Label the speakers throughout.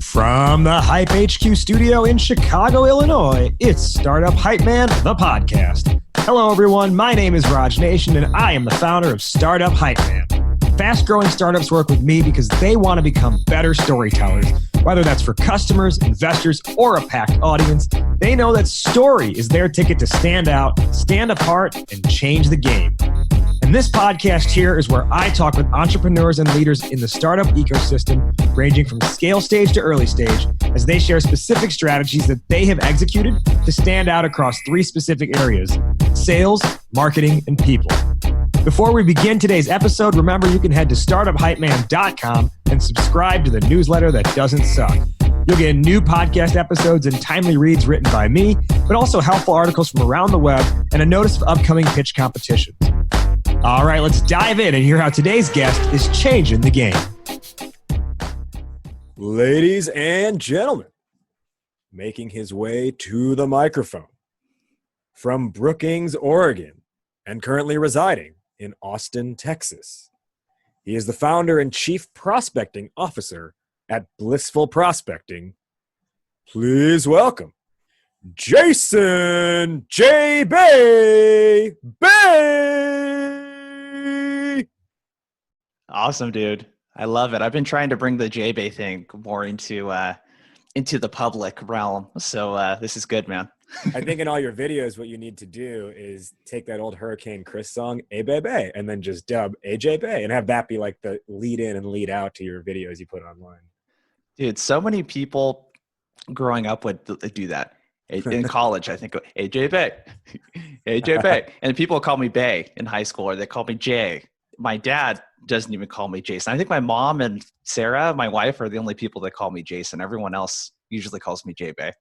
Speaker 1: From the Hype HQ studio in Chicago, Illinois, it's Startup Hype Man, the podcast. Hello, everyone. My name is Raj Nation, and I am the founder of Startup Hype Man. Fast-growing startups work with me because they want to become better storytellers. Whether that's for customers, investors, or a packed audience, they know that story is their ticket to stand out, stand apart, and change the game. And this podcast here is where I talk with entrepreneurs and leaders in the startup ecosystem, ranging from scale stage to early stage, as they share specific strategies that they have executed to stand out across three specific areas: sales, marketing, and people. Before we begin today's episode, remember you can head to startuphypeman.com and subscribe to the newsletter that doesn't suck. You'll get new podcast episodes and timely reads written by me, but also helpful articles from around the web and a notice of upcoming pitch competitions. All right, let's dive in and hear how today's guest is changing the game. Ladies and gentlemen, making his way to the microphone from Brookings, Oregon, and currently residing in Austin, Texas. He is the founder and chief prospecting officer at Blissful Prospecting. Please welcome Jason JBay.
Speaker 2: Awesome, dude. I love it. I've been trying to bring the JBay thing more into the public realm. So this is good, man.
Speaker 1: I think in all your videos, what you need to do is take that old Hurricane Chris song, A Bay Bay, and then just dub AJ Bay and have that be like the lead in and lead out to your videos you put online.
Speaker 2: Dude, so many people growing up would do that. In college, I think, AJ Bay, AJ Bay. And people call me Bay in high school, or they call me Jay. My dad doesn't even call me Jason. I think my mom and Sarah, my wife, are the only people that call me Jason. Everyone else usually calls me JBay.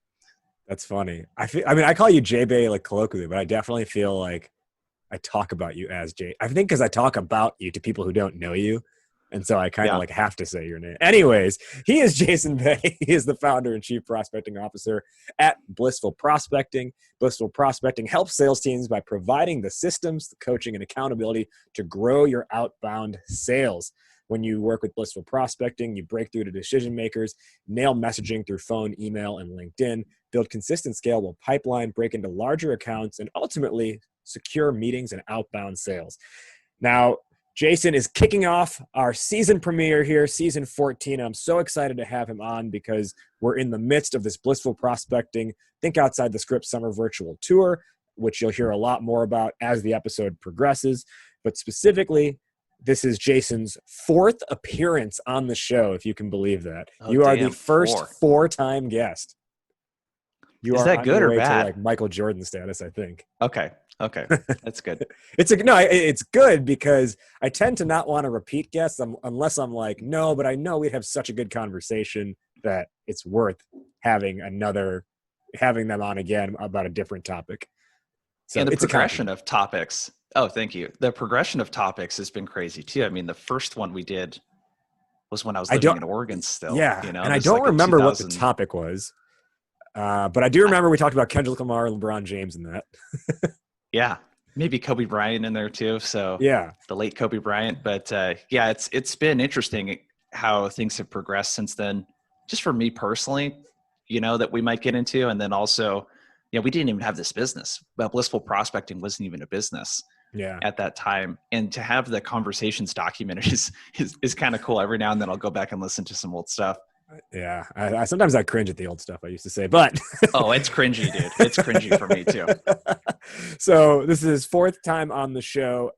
Speaker 1: That's funny. I call you JBay like colloquially, but I definitely feel like I talk about you as Jay. I think because I talk about you to people who don't know you. And so I kind of have to say your name. Anyways, he is Jason Bay. He is the founder and chief prospecting officer at Blissful Prospecting. Blissful Prospecting helps sales teams by providing the systems, the coaching, and accountability to grow your outbound sales. When you work with Blissful Prospecting, you break through to decision makers, nail messaging through phone, email, and LinkedIn, build consistent, scalable pipeline, break into larger accounts, and ultimately secure meetings and outbound sales. Now, Jason is kicking off our season premiere here, season 14. I'm so excited to have him on because we're in the midst of this Blissful Prospecting Think Outside the Script Summer Virtual Tour, which you'll hear a lot more about as the episode progresses. But specifically, this is Jason's fourth appearance on the show, if you can believe that. You are the first four-time guest.
Speaker 2: Is that good or bad?
Speaker 1: To like Michael Jordan status, I think.
Speaker 2: Okay, that's good.
Speaker 1: It's good because I tend to not want to repeat guests unless I'm like, no, but I know we'd have such a good conversation that it's worth having them on again about a different topic. So
Speaker 2: and the progression of topics. Oh, thank you. The progression of topics has been crazy too. I mean, the first one we did was when I was living in Oregon still.
Speaker 1: Yeah, and I don't remember what the topic was. But I do remember we talked about Kendrick Lamar and LeBron James in that.
Speaker 2: Yeah, maybe Kobe Bryant in there too. So
Speaker 1: yeah,
Speaker 2: the late Kobe Bryant. But it's been interesting how things have progressed since then. Just for me personally, that we might get into, and then also, we didn't even have this business. But Blissful Prospecting wasn't even a business. Yeah. At that time, and to have the conversations documented is kind of cool. Every now and then I'll go back and listen to some old stuff.
Speaker 1: Yeah, I sometimes I cringe at the old stuff I used to say, but
Speaker 2: oh, it's cringy, dude. It's cringy for me too.
Speaker 1: So this is his fourth time on the show.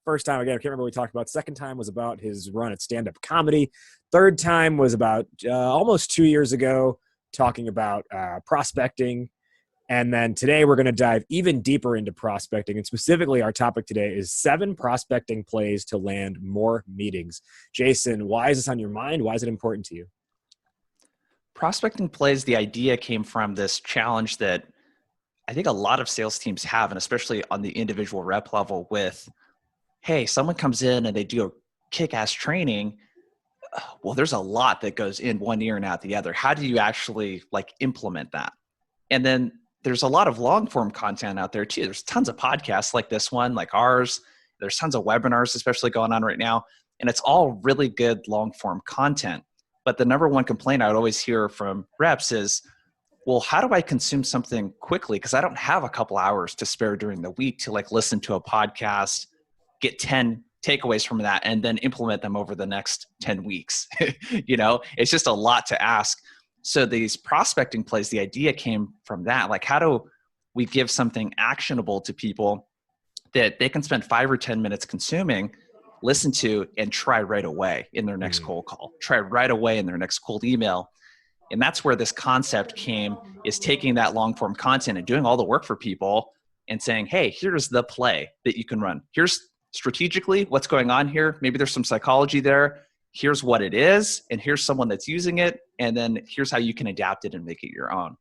Speaker 1: First time, again, I can't remember what we talked about. Second time was about his run at stand-up comedy. Third time was about almost 2 years ago, talking about prospecting. And then today we're going to dive even deeper into prospecting. And specifically, our topic today is 7 prospecting plays to land more meetings. Jason, why is this on your mind? Why is it important to you?
Speaker 2: Prospecting plays, the idea came from this challenge that I think a lot of sales teams have, and especially on the individual rep level with, hey, someone comes in and they do a kick-ass training. Well, there's a lot that goes in one ear and out the other. How do you actually implement that? And then there's a lot of long form content out there too. There's tons of podcasts like this one, like ours. There's tons of webinars, especially going on right now. And it's all really good long form content. But the number one complaint I would always hear from reps is, well, how do I consume something quickly? Because I don't have a couple hours to spare during the week to like listen to a podcast, get 10 takeaways from that, and then implement them over the next 10 weeks. It's just a lot to ask. So these prospecting plays, the idea came from that. Like, how do we give something actionable to people that they can spend 5 or 10 minutes consuming, listen to, and try right away in their next cold call, try right away in their next cold email. And that's where this concept came, is taking that long form content and doing all the work for people and saying, hey, here's the play that you can run. Here's strategically what's going on here. Maybe there's some psychology there. Here's what it is. And here's someone that's using it. And then here's how you can adapt it and make it your own.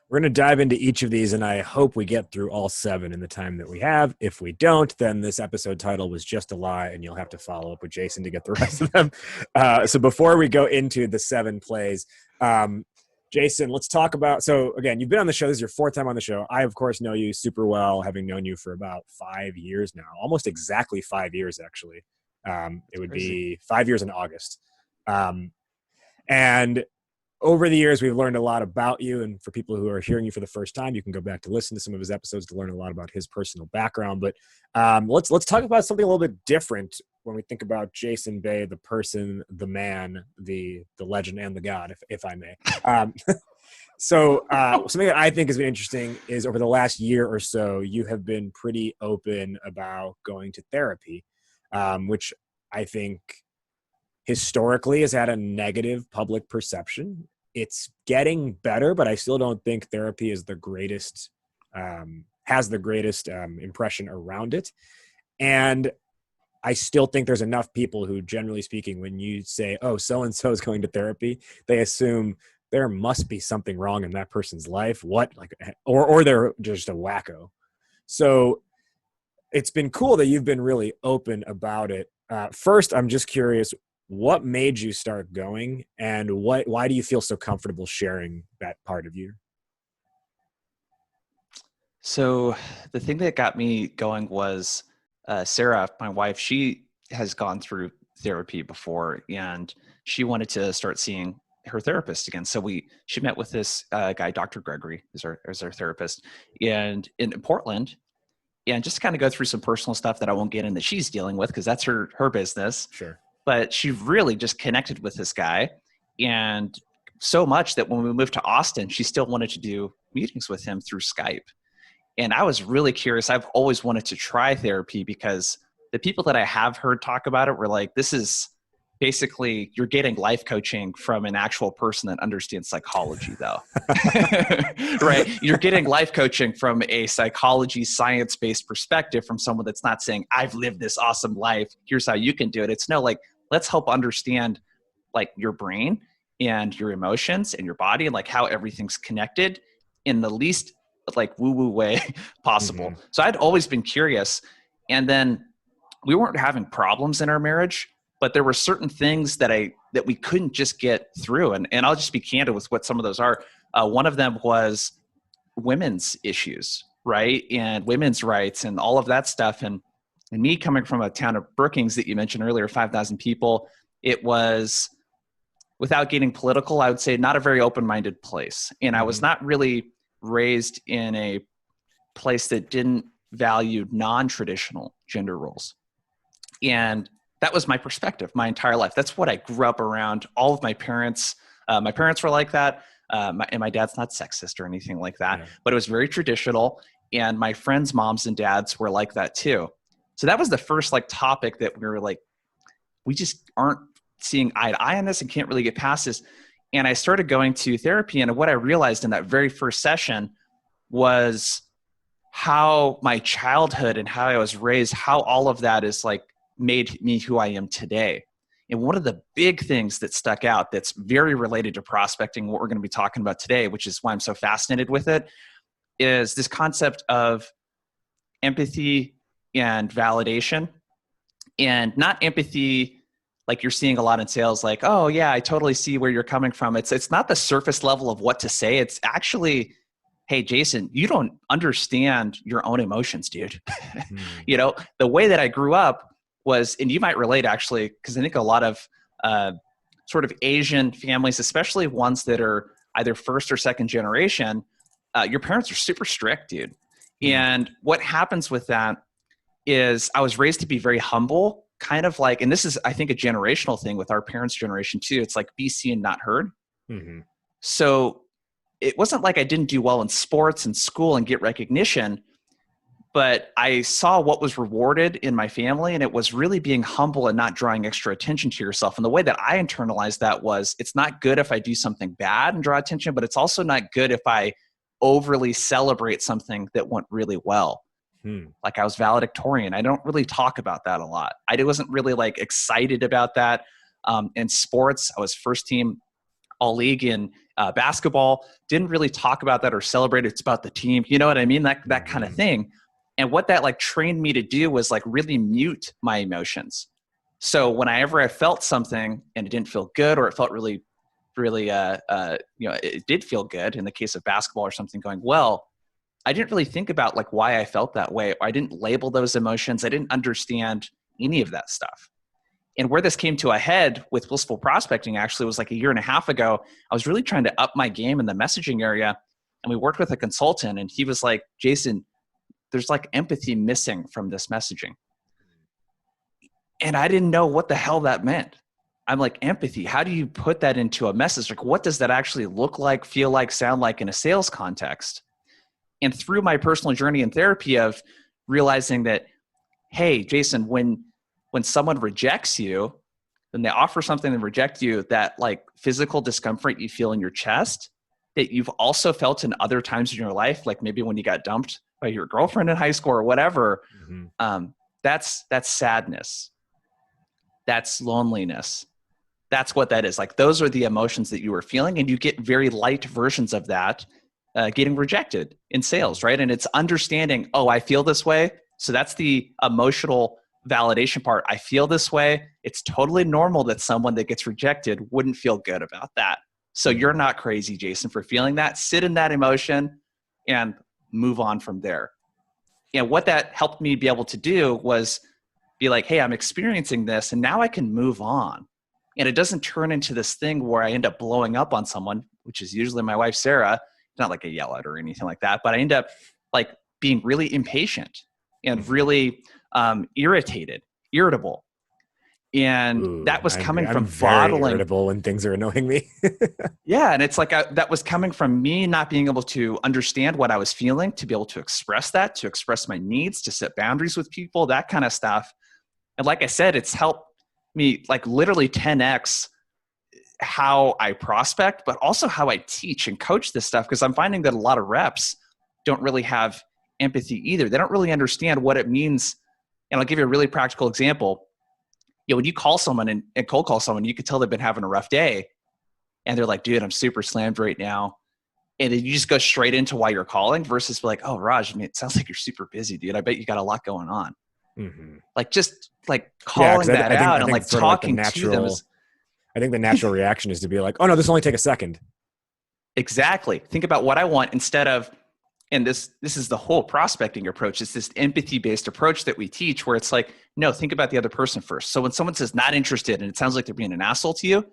Speaker 1: We're going to dive into each of these, and I hope we get through all 7 in the time that we have. If we don't, then this episode title was just a lie, and you'll have to follow up with Jason to get the rest of them. So before we go into the 7 plays, Jason, let's talk about – so, again, you've been on the show. This is your 4th time on the show. I, of course, know you super well, having known you for about 5 years now, almost exactly 5 years, actually. It would be 5 years in August. And – over the years, we've learned a lot about you. And for people who are hearing you for the first time, you can go back to listen to some of his episodes to learn a lot about his personal background. But let's talk about something a little bit different when we think about Jason Bay, the person, the man, the legend, and the god, if I may. So something that I think has been interesting is over the last year or so, you have been pretty open about going to therapy, which I think historically has had a negative public perception. It's getting better, but I still don't think therapy is the greatest, has the greatest impression around it. And I still think there's enough people who, generally speaking, when you say, oh, so-and-so is going to therapy, they assume there must be something wrong in that person's life. Or they're just a wacko. So it's been cool that you've been really open about it. First, I'm just curious, what made you start going, and why do you feel so comfortable sharing that part of you?
Speaker 2: So the thing that got me going was Sarah, my wife. She has gone through therapy before, and she wanted to start seeing her therapist again. So she met with this guy, Dr. Gregory, as our therapist, and in Portland, and just to kind of go through some personal stuff that I won't get in that she's dealing with, because that's her business.
Speaker 1: Sure.
Speaker 2: But she really just connected with this guy, and so much that when we moved to Austin, she still wanted to do meetings with him through Skype. And I was really curious. I've always wanted to try therapy because the people that I have heard talk about it were like, this is basically, you're getting life coaching from an actual person that understands psychology, though. Right? You're getting life coaching from a psychology, science-based perspective from someone that's not saying, I've lived this awesome life, here's how you can do it. It's no, like, let's help understand like your brain and your emotions and your body and like how everything's connected in the least like woo-woo way possible. Mm-hmm. So I'd always been curious. And then we weren't having problems in our marriage, but there were certain things that we couldn't just get through. And I'll just be candid with what some of those are. One of them was women's issues, right? And women's rights and all of that stuff. And me coming from a town of Brookings that you mentioned earlier, 5,000 people, it was, without getting political, I would say not a very open-minded place. And I was not really raised in a place that didn't value non-traditional gender roles. And that was my perspective my entire life. That's what I grew up around. All of my parents were like that. And my dad's not sexist or anything like that, but it was very traditional. And my friends' moms and dads were like that too. So that was the first like topic that we were like, we just aren't seeing eye to eye on this and can't really get past this. And I started going to therapy. And what I realized in that very first session was how my childhood and how I was raised, how all of that is like made me who I am today. And one of the big things that stuck out that's very related to prospecting, what we're going to be talking about today, which is why I'm so fascinated with it, is this concept of empathy and validation. And not empathy like you're seeing a lot in sales, like, oh yeah, I totally see where you're coming from. It's not the surface level of what to say. It's actually, hey, Jason, you don't understand your own emotions, dude. You know, the way that I grew up was, and you might relate actually, because I think a lot of sort of Asian families, especially ones that are either first or second generation, your parents are super strict, dude. And what happens with that is I was raised to be very humble, kind of like, and this is, I think, a generational thing with our parents' generation too. It's like be seen, not heard.
Speaker 1: Mm-hmm.
Speaker 2: So it wasn't like I didn't do well in sports and school and get recognition, but I saw what was rewarded in my family, and it was really being humble and not drawing extra attention to yourself. And the way that I internalized that was, it's not good if I do something bad and draw attention, but it's also not good if I overly celebrate something that went really well. Like I was valedictorian. I don't really talk about that a lot. I wasn't really like excited about that. In sports, I was first team all league in basketball. Didn't really talk about that or celebrate it. It's about the team. You know what I mean? That kind of thing. And what that like trained me to do was like really mute my emotions. So whenever I felt something and it didn't feel good, or it felt really, it did feel good in the case of basketball or something going well, I didn't really think about like why I felt that way. I didn't label those emotions. I didn't understand any of that stuff. And where this came to a head with Blissful Prospecting actually was like a year and a half ago. I was really trying to up my game in the messaging area. And we worked with a consultant, and he was like, Jason, there's like empathy missing from this messaging. And I didn't know what the hell that meant. I'm like, empathy, how do you put that into a message? Like, what does that actually look like, feel like, sound like in a sales context? And through my personal journey in therapy of realizing that, hey, Jason, when someone rejects you, when they offer something and reject you, that like physical discomfort you feel in your chest, that you've also felt in other times in your life, like maybe when you got dumped by your girlfriend in high school or whatever, that's sadness. That's loneliness. That's what that is. Like those are the emotions that you were feeling, and you get very light versions of that getting rejected in sales, right? And it's understanding, oh, I feel this way. So that's the emotional validation part. I feel this way. It's totally normal that someone that gets rejected wouldn't feel good about that. So you're not crazy, Jason, for feeling that. Sit in that emotion and move on from there. And what that helped me be able to do was be like, hey, I'm experiencing this, and now I can move on. And it doesn't turn into this thing where I end up blowing up on someone, which is usually my wife, Sarah. Not like a yell at or anything like that, but I end up like being really impatient and really irritable. And that was coming from
Speaker 1: very
Speaker 2: bottling.
Speaker 1: Irritable when things are annoying me.
Speaker 2: Yeah. And it's like, that was coming from me not being able to understand what I was feeling, to be able to express that, to express my needs, to set boundaries with people, that kind of stuff. And like I said, it's helped me like literally 10x how I prospect, but also how I teach and coach this stuff. Because I'm finding that a lot of reps don't really have empathy either. They don't really understand what it means. And I'll give you a really practical example. When you call someone and cold call someone, you could tell they've been having a rough day, and they're like, dude, I'm super slammed right now. And then you just go straight into why you're calling versus be like, oh, Raj, I mean, it sounds like you're super busy, dude. I bet you got a lot going on. Like just like calling that out and like talking to them.
Speaker 1: I think the natural reaction is to be like, oh no, this will only take a second.
Speaker 2: Exactly. Think about what I want instead of, and this is the whole prospecting approach. It's this empathy-based approach that we teach where it's like, no, think about the other person first. So when someone says not interested and it sounds like they're being an asshole to you,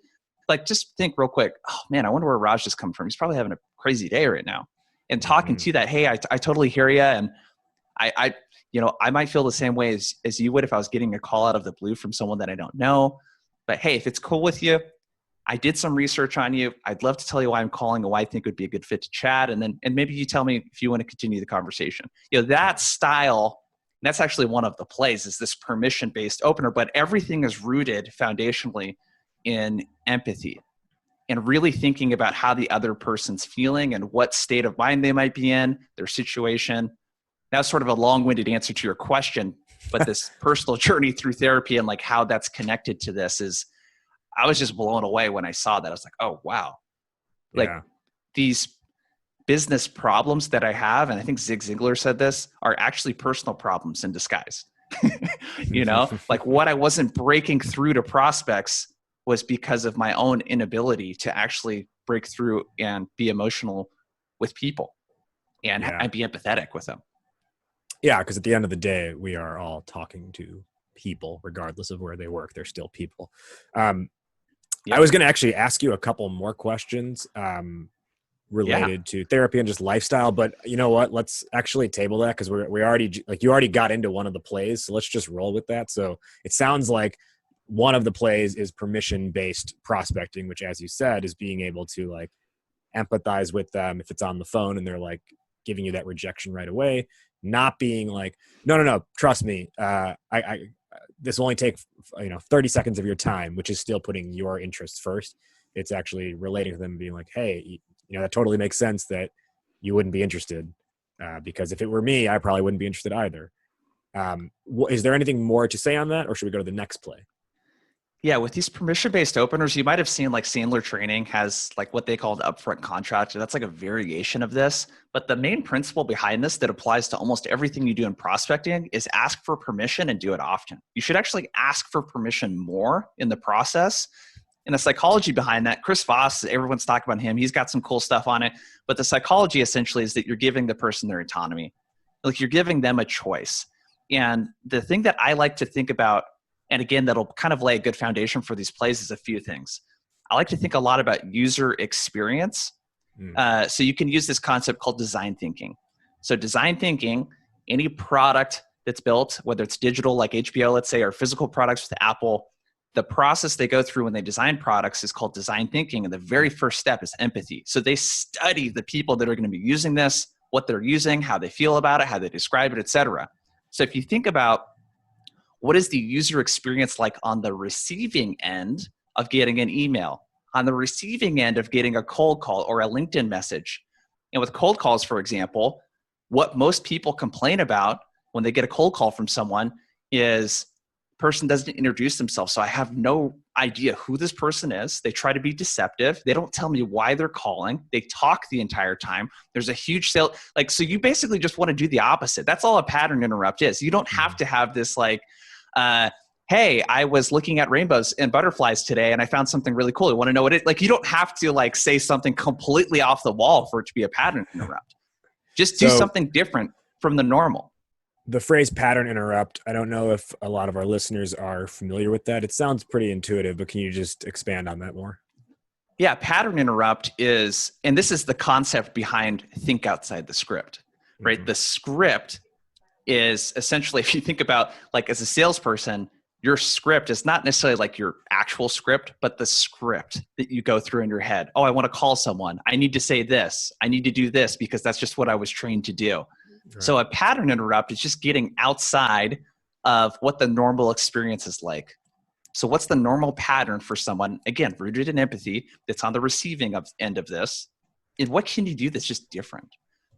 Speaker 2: like just think real quick, oh man, I wonder where Raj is coming from. He's probably having a crazy day right now. And talking to that, hey, I totally hear you. And I might feel the same way as you would if I was getting a call out of the blue from someone that I don't know. But hey, if it's cool with you, I did some research on you. I'd love to tell you why I'm calling and why I think would be a good fit to chat. And maybe you tell me if you want to continue the conversation. That style, that's actually one of the plays, is this permission-based opener, but everything is rooted foundationally in empathy and really thinking about how the other person's feeling and what state of mind they might be in, their situation. That's sort of a long-winded answer to your question, but this personal journey through therapy and like how that's connected to this is, I was just blown away when I saw that. I was like, oh, wow. Like these business problems that I have, and I think Zig Ziglar said this, are actually personal problems in disguise. Like what I wasn't breaking through to prospects was because of my own inability to actually break through and be emotional with people and be empathetic with them.
Speaker 1: Yeah, because at the end of the day, we are all talking to people, regardless of where they work. They're still people. I was going to actually ask you a couple more questions related to therapy and just lifestyle, but you know what? Let's actually table that because we already, like, you already got into one of the plays, so let's just roll with that. So it sounds like one of the plays is permission-based prospecting, which, as you said, is being able to like empathize with them if it's on the phone and they're like giving you that rejection right away, not being like, no, trust me, this will only take 30 seconds of your time, which is still putting your interests first. It's actually relating to them and being like, hey, that totally makes sense that you wouldn't be interested, because if it were me, I probably wouldn't be interested either. Is there anything more to say on that, or should we go to the next play?
Speaker 2: Yeah, with these permission-based openers, you might have seen like Sandler Training has like what they call an upfront contract. That's like a variation of this. But the main principle behind this that applies to almost everything you do in prospecting is ask for permission and do it often. You should actually ask for permission more in the process. And the psychology behind that, Chris Voss, everyone's talking about him. He's got some cool stuff on it. But the psychology essentially is that you're giving the person their autonomy. Like you're giving them a choice. And the thing that I like to think about, and again, that'll kind of lay a good foundation for these plays, is a few things. I like to think a lot about user experience. So you can use this concept called design thinking. So design thinking, any product that's built, whether it's digital like HBO, let's say, or physical products with Apple, the process they go through when they design products is called design thinking. And the very first step is empathy. So they study the people that are going to be using this, what they're using, how they feel about it, how they describe it, et cetera. So if you think about what is the user experience like on the receiving end of getting an email, on the receiving end of getting a cold call or a LinkedIn message? And with cold calls, for example, what most people complain about when they get a cold call from someone is person doesn't introduce themselves. So I have no idea who this person is. They try to be deceptive. They don't tell me why they're calling. They talk the entire time. There's a huge sale. Like, so you basically just want to do the opposite. That's all a pattern interrupt is. You don't have to have this like, hey, I was looking at rainbows and butterflies today and I found something really cool. You want to know what it, like, you don't have to like say something completely off the wall for it to be a pattern interrupt. Just do something different from the normal.
Speaker 1: The phrase pattern interrupt, I don't know if a lot of our listeners are familiar with that. It sounds pretty intuitive, but can you just expand on that more?
Speaker 2: Yeah, pattern interrupt is, and this is the concept behind think outside the script, right? Mm-hmm. The script is essentially, if you think about like as a salesperson, your script is not necessarily like your actual script, but the script that you go through in your head. Oh, I want to call someone. I need to say this. I need to do this because that's just what I was trained to do. Right. So a pattern interrupt is just getting outside of what the normal experience is like. So what's the normal pattern for someone, again, rooted in empathy, that's on the receiving end of this? And what can you do that's just different?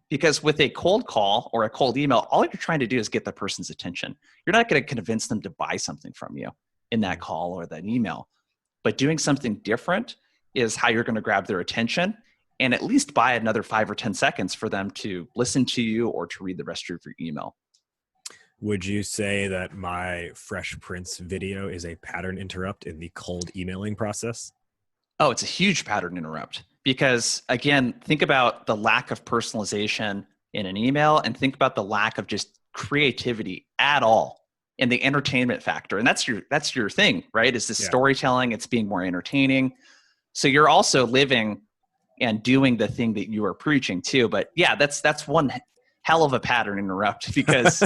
Speaker 2: Because with a cold call or a cold email, all you're trying to do is get the person's attention. You're not going to convince them to buy something from you in that call or that email. But doing something different is how you're going to grab their attention and at least buy another 5 or 10 seconds for them to listen to you or to read the rest of your email.
Speaker 1: Would you say that my Fresh Prince video is a pattern interrupt in the cold emailing process?
Speaker 2: Oh, it's a huge pattern interrupt. Because again, think about the lack of personalization in an email and think about the lack of just creativity at all and the entertainment factor. And that's your thing, right? Is this storytelling, it's being more entertaining. So you're also living and doing the thing that you are preaching too. But yeah, that's one hell of a pattern interrupt because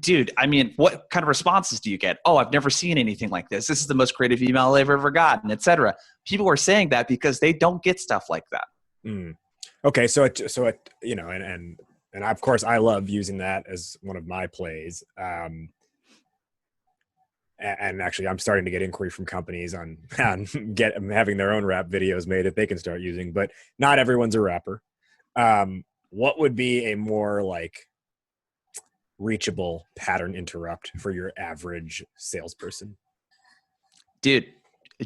Speaker 2: dude, I mean, what kind of responses do you get? Oh, I've never seen anything like this. This is the most creative email I've ever gotten, et cetera. People are saying that because they don't get stuff like that.
Speaker 1: Okay. So you know, and of course I love using that as one of my plays. And actually I'm starting to get inquiry from companies on having their own rap videos made that they can start using, but not everyone's a rapper. What would be a more like reachable pattern interrupt for your average salesperson?
Speaker 2: Dude,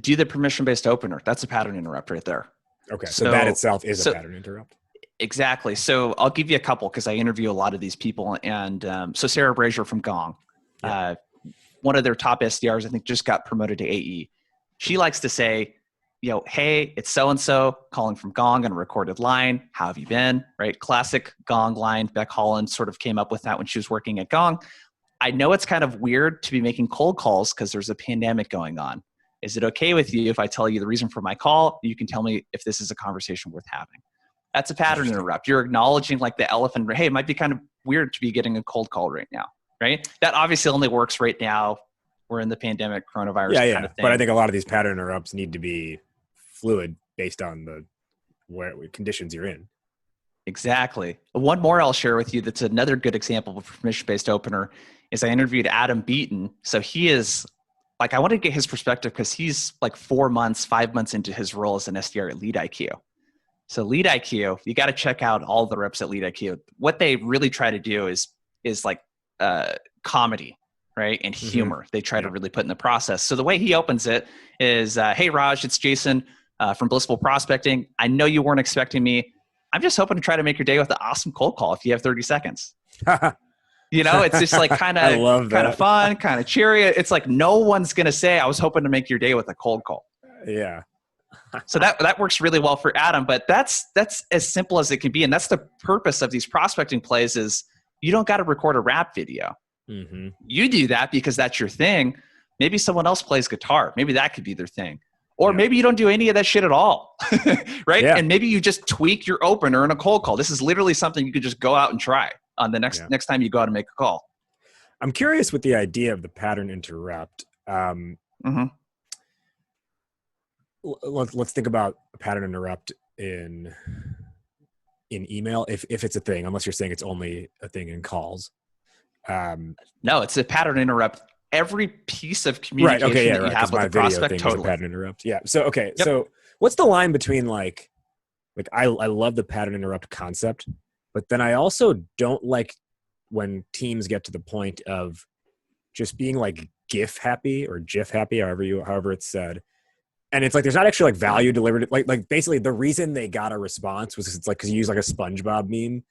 Speaker 2: do the permission-based opener. That's a pattern interrupt right there.
Speaker 1: Okay, so that itself is a pattern interrupt.
Speaker 2: Exactly. So I'll give you a couple because I interview a lot of these people. And so Sarah Brazier from Gong, one of their top SDRs, I think just got promoted to AE. She likes to say, you know, hey, it's so-and-so calling from Gong on a recorded line. How have you been? Right? Classic Gong line. Beck Holland sort of came up with that when she was working at Gong. I know it's kind of weird to be making cold calls because there's a pandemic going on. Is it okay with you if I tell you the reason for my call? You can tell me if this is a conversation worth having. That's a pattern interrupt. You're acknowledging like the elephant. Hey, it might be kind of weird to be getting a cold call right now, right? That obviously only works right now. We're in the pandemic, coronavirus kind of thing.
Speaker 1: But I think a lot of these pattern interrupts need to be fluid based on the conditions you're in.
Speaker 2: Exactly. One more I'll share with you that's another good example of a permission-based opener is I interviewed Adam Beaton. So he is like, I wanted to get his perspective because he's like 5 months into his role as an SDR at Lead IQ. So Lead IQ, you got to check out all the reps at Lead IQ. What they really try to do is like comedy, right? And humor. They try to really put in the process. So the way he opens it is, hey, Raj, it's Jason from Blissful Prospecting. I know you weren't expecting me. I'm just hoping to try to make your day with an awesome cold call if you have 30 seconds. You know, it's just like kind of fun, kind of cheery. It's like no one's going to say, I was hoping to make your day with a cold call.
Speaker 1: Yeah.
Speaker 2: So that works really well for Adam, but that's as simple as it can be. And that's the purpose of these prospecting plays is you don't got to record a rap video.
Speaker 1: Mm-hmm.
Speaker 2: You do that because that's your thing. Maybe someone else plays guitar. Maybe that could be their thing. Or maybe you don't do any of that shit at all, right?
Speaker 1: Yeah.
Speaker 2: And maybe you just tweak your opener in a cold call. This is literally something you could just go out and try on the next time you go out and make a call.
Speaker 1: I'm curious with the idea of the pattern interrupt. Let's think about a pattern interrupt in email, if it's a thing, unless you're saying it's only a thing in calls.
Speaker 2: No, it's a pattern interrupt. Every piece of communication that you have with a prospect, totally.
Speaker 1: Pattern interrupt. Yeah. So so what's the line between like I love the pattern interrupt concept, but then I also don't like when teams get to the point of just being like GIF happy or GIF happy, however it's said. And it's like there's not actually like value delivered. Like basically the reason they got a response was it's like because you use like a SpongeBob meme.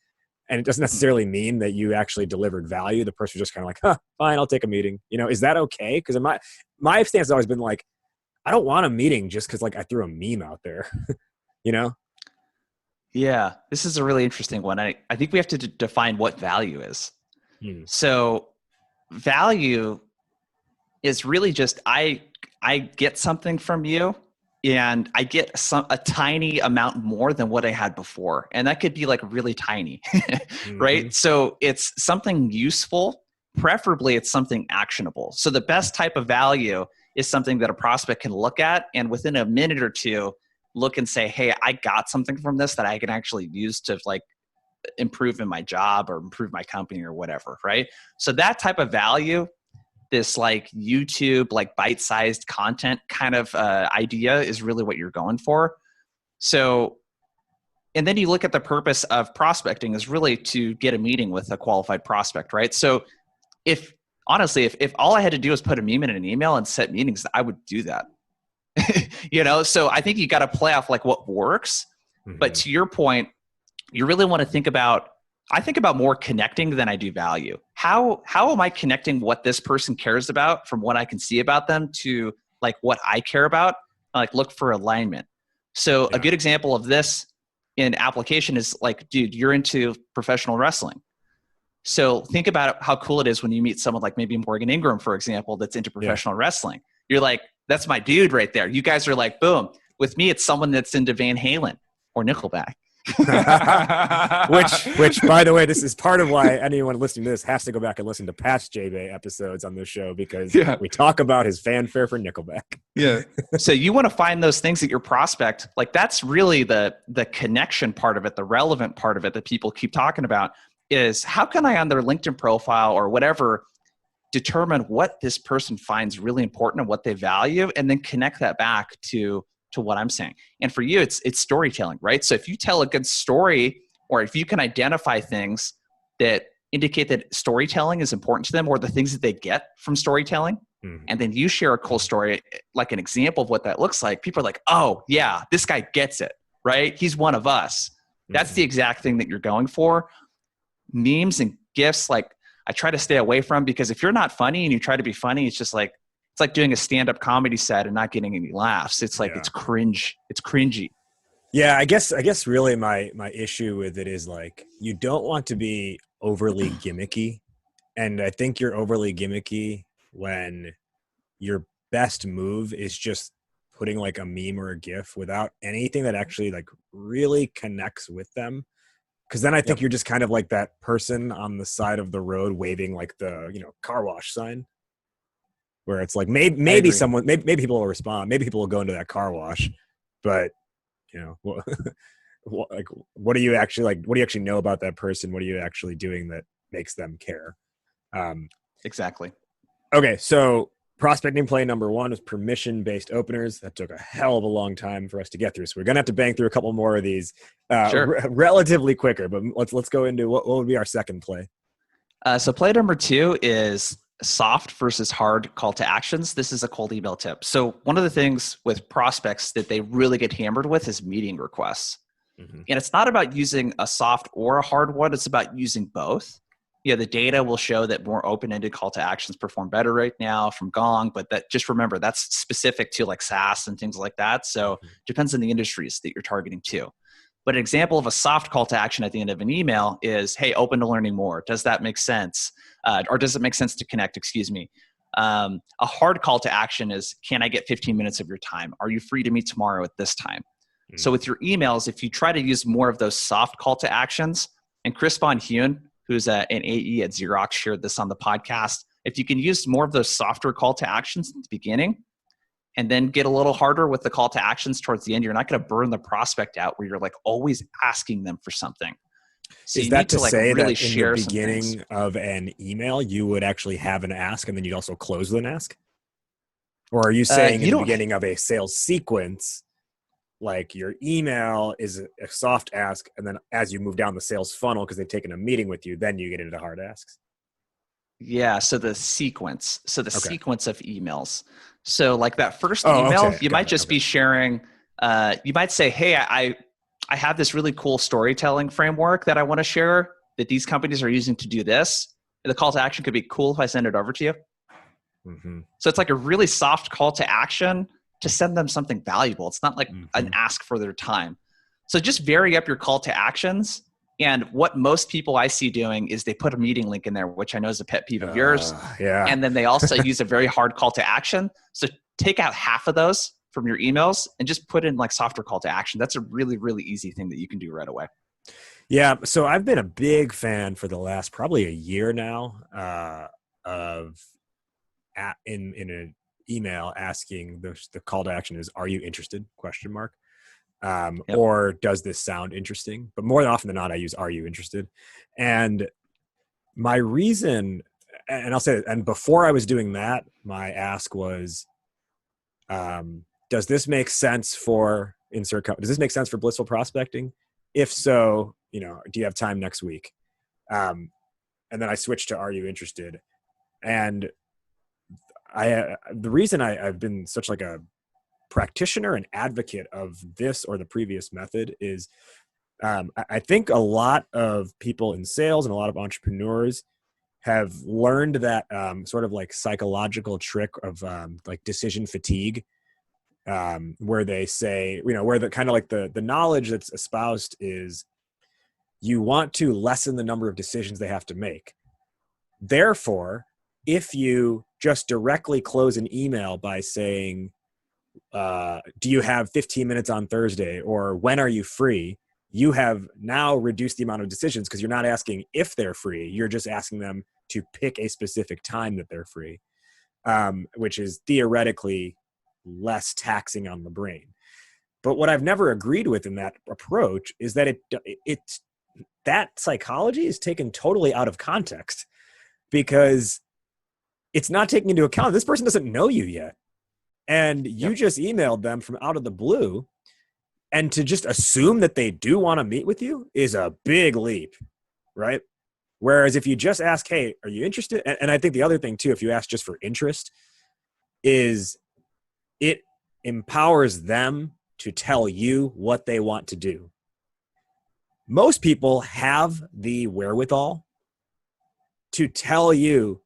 Speaker 1: And it doesn't necessarily mean that you actually delivered value. The person was just kind of like, fine, I'll take a meeting. You know, is that okay? Because my stance has always been like, I don't want a meeting just because like I threw a meme out there, you know?
Speaker 2: Yeah, this is a really interesting one. I think we have to define what value is. So value is really just I get something from you. And I get a tiny amount more than what I had before. And that could be like really tiny, right? So it's something useful. Preferably it's something actionable. So the best type of value is something that a prospect can look at and within a minute or two, look and say, hey, I got something from this that I can actually use to like improve in my job or improve my company or whatever, right? So that type of value, this like YouTube, like bite-sized content kind of idea is really what you're going for. So, and then you look at the purpose of prospecting is really to get a meeting with a qualified prospect, right? So if all I had to do was put a meme in an email and set meetings, I would do that. You know, so I think you got to play off like what works. But to your point, you really want to think about, I think about more connecting than I do value. How am I connecting what this person cares about from what I can see about them to like what I care about? Like look for alignment. So a good example of this in application is like, dude, you're into professional wrestling. So think about how cool it is when you meet someone like maybe Morgan Ingram, for example, that's into professional wrestling. You're like, that's my dude right there. You guys are like, boom. With me, it's someone that's into Van Halen or Nickelback.
Speaker 1: which by the way, this is part of why anyone listening to this has to go back and listen to past JBay episodes on this show because we talk about his fanfare for Nickelback.
Speaker 2: So you want to find those things that your prospect, like that's really the connection part of it, the relevant part of it that people keep talking about is how can I on their LinkedIn profile or whatever determine what this person finds really important and what they value and then connect that back to what I'm saying. And for you, it's storytelling, right? So if you tell a good story or if you can identify things that indicate that storytelling is important to them or the things that they get from storytelling, and then you share a cool story, like an example of what that looks like, people are like, oh yeah, this guy gets it, right? He's one of us. That's the exact thing that you're going for. Memes and GIFs, like I try to stay away from because if you're not funny and you try to be funny, it's just like, it's like doing a stand-up comedy set and not getting any laughs. It's like, it's cringe. It's cringy.
Speaker 1: Yeah. I guess really my issue with it is like, you don't want to be overly gimmicky. And I think you're overly gimmicky when you're best move is just putting like a meme or a GIF without anything that actually like really connects with them. Cause then I think you're just kind of like that person on the side of the road waving like the, car wash sign, where it's like maybe someone, maybe people will respond. Maybe people will go into that car wash, but what do you actually like? What do you actually know about that person? What are you actually doing that makes them care?
Speaker 2: Exactly.
Speaker 1: Okay. So prospecting play number 1 was permission-based openers. That took a hell of a long time for us to get through. So we're going to have to bang through a couple more of these relatively quicker, but let's go into what would be our second play.
Speaker 2: So play number 2 is soft versus hard call to actions. This is a cold email tip. So one of the things with prospects that they really get hammered with is meeting requests. Mm-hmm. And it's not about using a soft or a hard one. It's about using both. The data will show that more open-ended call to actions perform better right now from Gong, but that just remember that's specific to like SaaS and things like that. So it depends on the industries that you're targeting too. But an example of a soft call to action at the end of an email is, hey, open to learning more. Does that make sense? Or does it make sense to connect? Excuse me. A hard call to action is, can I get 15 minutes of your time? Are you free to meet tomorrow at this time? Mm-hmm. So with your emails, if you try to use more of those soft call to actions, and Chris Von Huen, who's an AE at Xerox, shared this on the podcast. If you can use more of those softer call to actions at the beginning and then get a little harder with the call to actions towards the end, you're not going to burn the prospect out where you're like always asking them for something. So
Speaker 1: is that to say really that in the beginning of an email, you would actually have an ask and then you'd also close with an ask? Or are you saying in the beginning of a sales sequence, like your email is a soft ask, and then as you move down the sales funnel, because they've taken a meeting with you, then you get into hard asks?
Speaker 2: Yeah, so the sequence. Sequence of emails. So like that first email, you might just be sharing, you might say, hey, I have this really cool storytelling framework that I want to share that these companies are using to do this. And the call to action could be, cool if I send it over to you. Mm-hmm. So it's like a really soft call to action to send them something valuable. It's not like an ask for their time. So just vary up your call to actions. And what most people I see doing is they put a meeting link in there, which I know is a pet peeve of yours.
Speaker 1: Yeah.
Speaker 2: And then they also use a very hard call to action. So take out half of those from your emails and just put in like softer call to action. That's a really, really easy thing that you can do right away.
Speaker 1: Yeah. So I've been a big fan for the last probably a year now in an email asking the call to action is, are you interested? ? Or does this sound interesting? But more often than not, I use, are you interested? And my reason, and I'll say, and before I was doing that, my ask was, does this make sense for does this make sense for Blissful prospecting? If so, do you have time next week? And then I switched to, are you interested? And the reason I've been such like a practitioner and advocate of this or the previous method is I think a lot of people in sales and a lot of entrepreneurs have learned that sort of like psychological trick of like decision fatigue, where they say, where the kind of like the knowledge that's espoused is you want to lessen the number of decisions they have to make. Therefore, if you just directly close an email by saying, do you have 15 minutes on Thursday, or when are you free? You have now reduced the amount of decisions because you're not asking if they're free. You're just asking them to pick a specific time that they're free, which is theoretically less taxing on the brain. But what I've never agreed with in that approach is that that psychology is taken totally out of context, because it's not taking into account this person doesn't know you yet. And you just emailed them from out of the blue, and to just assume that they do want to meet with you is a big leap, right? Whereas if you just ask, hey, are you interested? And I think the other thing too, if you ask just for interest, is it empowers them to tell you what they want to do. Most people have the wherewithal to tell you,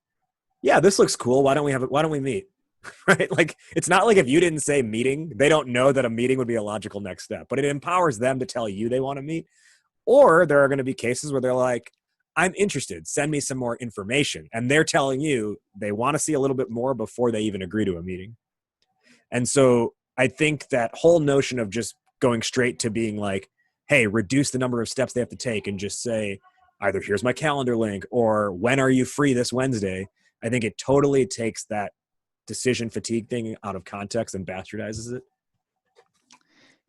Speaker 1: yeah, this looks cool. Why don't we meet? Right? Like, it's not like if you didn't say meeting, they don't know that a meeting would be a logical next step, but it empowers them to tell you they want to meet. Or there are going to be cases where they're like, I'm interested, send me some more information. And they're telling you they want to see a little bit more before they even agree to a meeting. And so I think that whole notion of just going straight to being like, hey, reduce the number of steps they have to take and just say either here's my calendar link or when are you free this Wednesday? I think it totally takes that decision fatigue thing out of context and bastardizes it.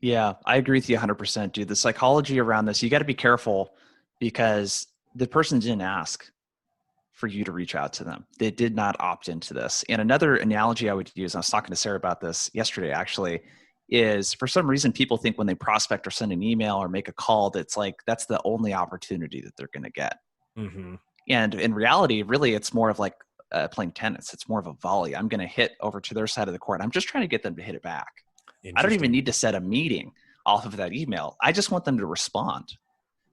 Speaker 2: Yeah, I agree with you 100%, dude. The psychology around this, you got to be careful because the person didn't ask for you to reach out to them. They did not opt into this. And another analogy I would use, I was talking to Sarah about this yesterday actually, is for some reason people think when they prospect or send an email or make a call, that's like, that's the only opportunity that they're going to get. Mm-hmm. And in reality, really, it's more of like playing tennis. It's more of a volley. I'm going to hit over to their side of the court. I'm just trying to get them to hit it back. I don't even need to set a meeting off of that email. I just want them to respond.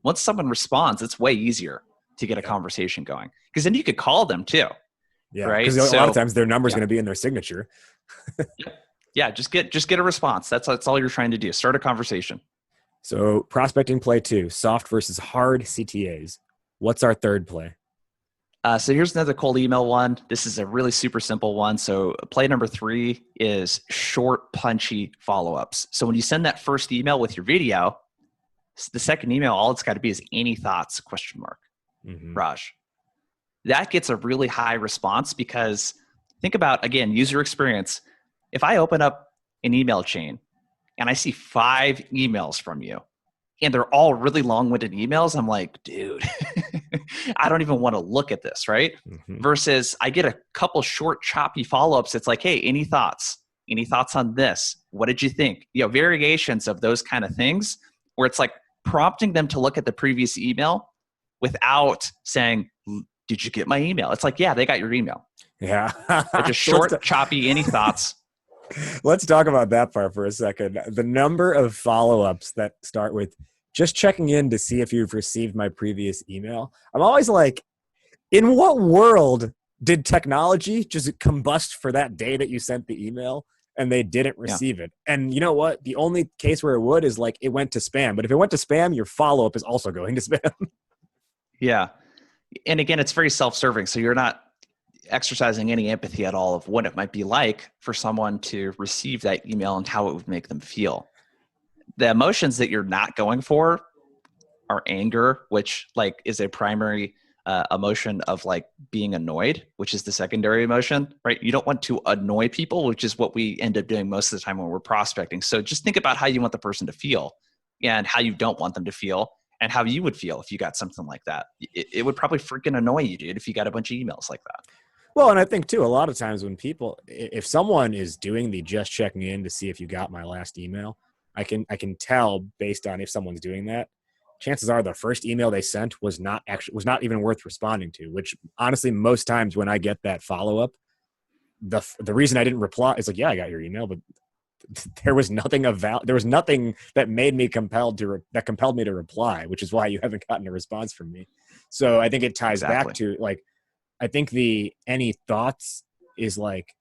Speaker 2: Once someone responds, it's way easier to get a conversation going because then you could call them too.
Speaker 1: Yeah.
Speaker 2: Right.
Speaker 1: Because a lot of times their number is going to be in their signature.
Speaker 2: Yeah. Just get a response. That's all you're trying to do. Start a conversation.
Speaker 1: So prospecting play 2, soft versus hard CTAs. What's our third play?
Speaker 2: So here's another cold email one. This is a really super simple one. So play number 3 is short, punchy follow-ups. So when you send that first email with your video, the second email, all it's got to be is any thoughts, ? Raj. That gets a really high response because think about, again, user experience. If I open up an email chain and I see 5 emails from you and they're all really long-winded emails, I'm like, dude, I don't even want to look at this, right? Mm-hmm. Versus I get a couple short, choppy follow-ups. It's like, hey, any thoughts? Any thoughts on this? What did you think? Variations of those kind of things where it's like prompting them to look at the previous email without saying, did you get my email? It's like, yeah, they got your email.
Speaker 1: Yeah.
Speaker 2: But just short, choppy, any thoughts?
Speaker 1: Let's talk about that part for a second. The number of follow-ups that start with just checking in to see if you've received my previous email. I'm always like, in what world did technology just combust for that day that you sent the email and they didn't receive it? And you know what? The only case where it would is like it went to spam. But if it went to spam, your follow-up is also going to spam.
Speaker 2: Yeah. And again, it's very self-serving. So you're not exercising any empathy at all of what it might be like for someone to receive that email and how it would make them feel. The emotions that you're not going for are anger, which like is a primary emotion of like being annoyed, which is the secondary emotion, right? You don't want to annoy people, which is what we end up doing most of the time when we're prospecting. So just think about how you want the person to feel and how you don't want them to feel and how you would feel if you got something like that. It would probably freaking annoy you, dude, if you got a bunch of emails like that.
Speaker 1: Well, and I think too, a lot of times when people, if someone is doing the just checking in to see if you got my last email, I can tell based on if someone's doing that. Chances are the first email they sent was not even worth responding to, which honestly, most times when I get that follow-up, the reason I didn't reply is like, yeah, I got your email, but there was nothing that made me compelled me to reply, which is why you haven't gotten a response from me. So I think it ties back to like, I think the any thoughts is like,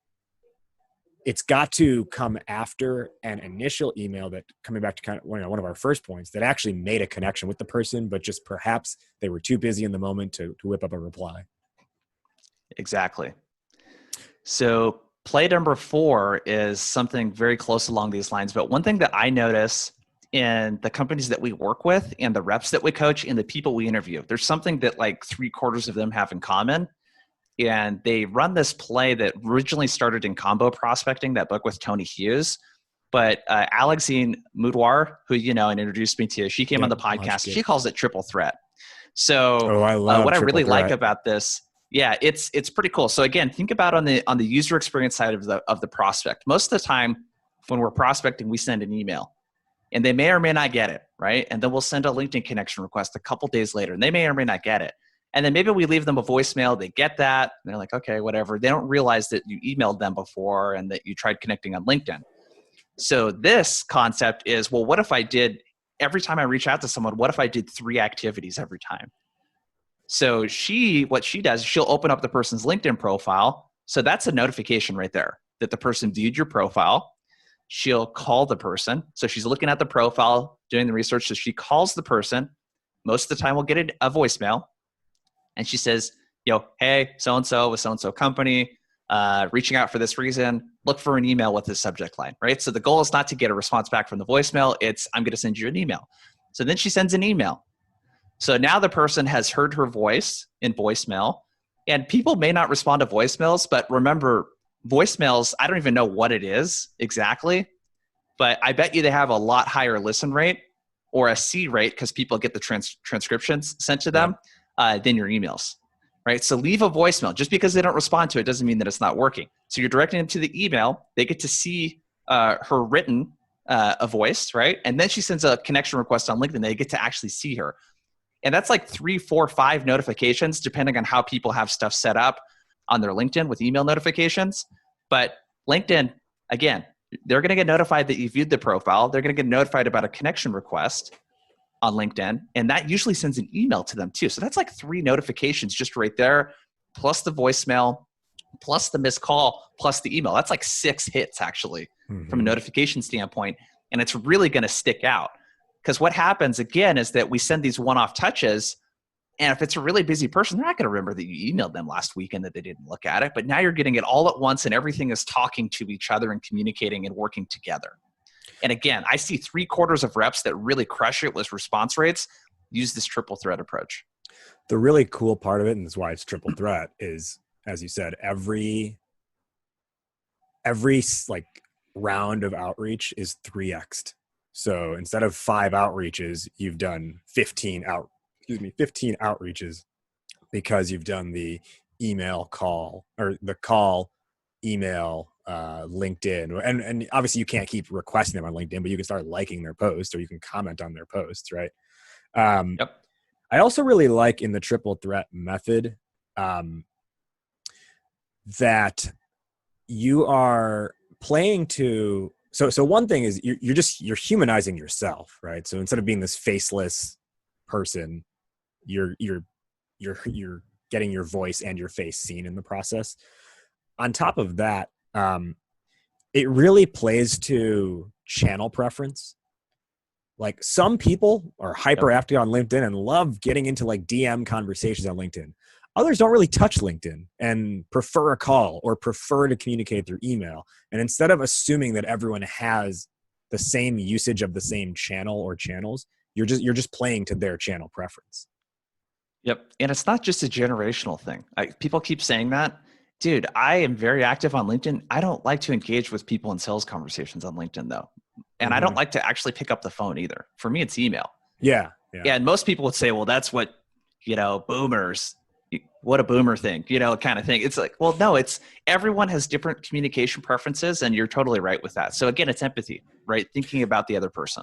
Speaker 1: it's got to come after an initial email that coming back to kind of one of our first points that actually made a connection with the person, but just perhaps they were too busy in the moment to whip up a reply.
Speaker 2: Exactly. So play number 4 is something very close along these lines. But one thing that I notice in the companies that we work with and the reps that we coach and the people we interview, there's something that like 3/4 of them have in common. And they run this play that originally started in combo prospecting, that book with Tony Hughes. But Alexine Moudwar, who you know and introduced me to, she came on the podcast. She calls it triple threat. So what I really like about this, it's pretty cool. So again, think about on the user experience side of the prospect. Most of the time when we're prospecting, we send an email. And they may or may not get it, right? And then we'll send a LinkedIn connection request a couple days later, and they may or may not get it. And then maybe we leave them a voicemail. They get that. And they're like, okay, whatever. They don't realize that you emailed them before and that you tried connecting on LinkedIn. So this concept is, well, what if I did, every time I reach out to someone, what if I did 3 activities every time? So what she does, she'll open up the person's LinkedIn profile. So that's a notification right there that the person viewed your profile. She'll call the person. So she's looking at the profile, doing the research. So she calls the person. Most of the time we'll get a voicemail. And she says, hey, so-and-so with so-and-so company. reaching out for this reason, look for an email with this subject line, right? So the goal is not to get a response back from the voicemail. It's, I'm going to send you an email. So then she sends an email. So now the person has heard her voice in voicemail, and people may not respond to voicemails, but remember, voicemails, I don't even know what it is exactly, but I bet you they have a lot higher listen rate or a C rate because people get the transcriptions sent to them than your emails, right? So leave a voicemail. Just because they don't respond to it doesn't mean that it's not working. So you're directing them to the email. They get to see her written a voice, right? And then she sends a connection request on LinkedIn. They get to actually see her. And that's like 3, 4, 5 notifications, depending on how people have stuff set up on their LinkedIn with email notifications. But LinkedIn, again, they're going to get notified that you viewed the profile. They're going to get notified about a connection request on LinkedIn. And that usually sends an email to them too. So that's like 3 notifications just right there, plus the voicemail, plus the missed call, plus the email. That's like 6 hits actually from a notification standpoint. And it's really going to stick out. Because what happens again is that we send these one-off touches, and if it's a really busy person, they're not going to remember that you emailed them last week and that they didn't look at it. But now you're getting it all at once, and everything is talking to each other and communicating and working together. And again, I see 3/4 of reps that really crush it with response rates use this triple threat approach.
Speaker 1: The really cool part of it, and that's why it's triple threat, is, as you said, every like round of outreach is 3x'd. So instead of 5 outreaches, you've done 15 outreaches because you've done the email call or the call, email, LinkedIn. And obviously you can't keep requesting them on LinkedIn, but you can start liking their posts or you can comment on their posts, right?
Speaker 2: Yep.
Speaker 1: I also really like in the triple threat method that you are playing to. So one thing is you're humanizing yourself, right? So instead of being this faceless person, you're getting your voice and your face seen in the process. On top of that, it really plays to channel preference. Like some people are hyperactive on LinkedIn and love getting into like DM conversations on LinkedIn. Others don't really touch LinkedIn and prefer a call or prefer to communicate through email. And instead of assuming that everyone has the same usage of the same channel or channels, you're just playing to their channel preference.
Speaker 2: Yep. And it's not just a generational thing. People keep saying that. Dude, I am very active on LinkedIn. I don't like to engage with people in sales conversations on LinkedIn though. And I don't like to actually pick up the phone either. For me, it's email.
Speaker 1: Yeah.
Speaker 2: And most people would say, well, that's what, boomers, what a boomer thing, kind of thing. It's like, well, no, it's everyone has different communication preferences, and you're totally right with that. So again, it's empathy, right? Thinking about the other person.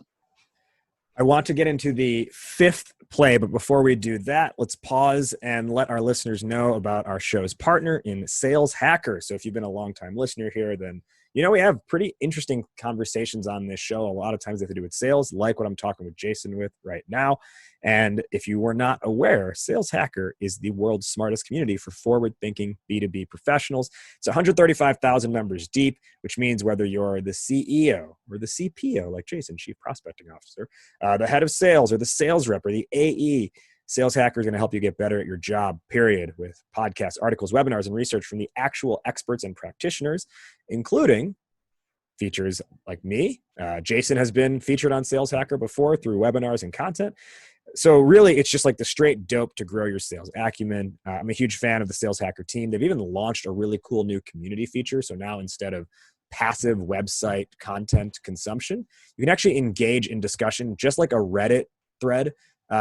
Speaker 1: I want to get into the 5th play, but before we do that, let's pause and let our listeners know about our show's partner in Sales Hacker. So if you've been a long-time listener here, then we have pretty interesting conversations on this show. A lot of times they have to do with sales, like what I'm talking with Jason with right now. And if you were not aware, Sales Hacker is the world's smartest community for forward-thinking B2B professionals. It's 135,000 members deep, which means whether you're the CEO or the CPO, like Jason, Chief Prospecting Officer, the head of sales or the sales rep or the AE, Sales Hacker is going to help you get better at your job, period, with podcasts, articles, webinars, and research from the actual experts and practitioners, including features like me. Jason has been featured on Sales Hacker before through webinars and content. So really, it's just like the straight dope to grow your sales acumen. I'm a huge fan of the Sales Hacker team. They've even launched a really cool new community feature. So now instead of passive website content consumption, you can actually engage in discussion just like a Reddit thread,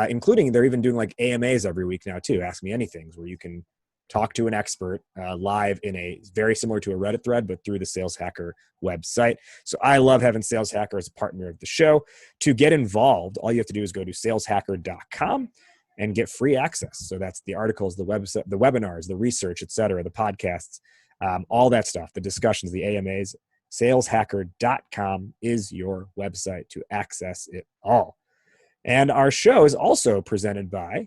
Speaker 1: including they're even doing like AMAs every week now too, Ask Me Anythings, where you can talk to an expert live in a very similar to a Reddit thread, but through the Sales Hacker website. So I love having Sales Hacker as a partner of the show. To get involved, all you have to do is go to saleshacker.com and get free access. So that's the articles, the website, the webinars, the research, etc., the podcasts, all that stuff, the discussions, the AMAs. Saleshacker.com is your website to access it all. And our show is also presented by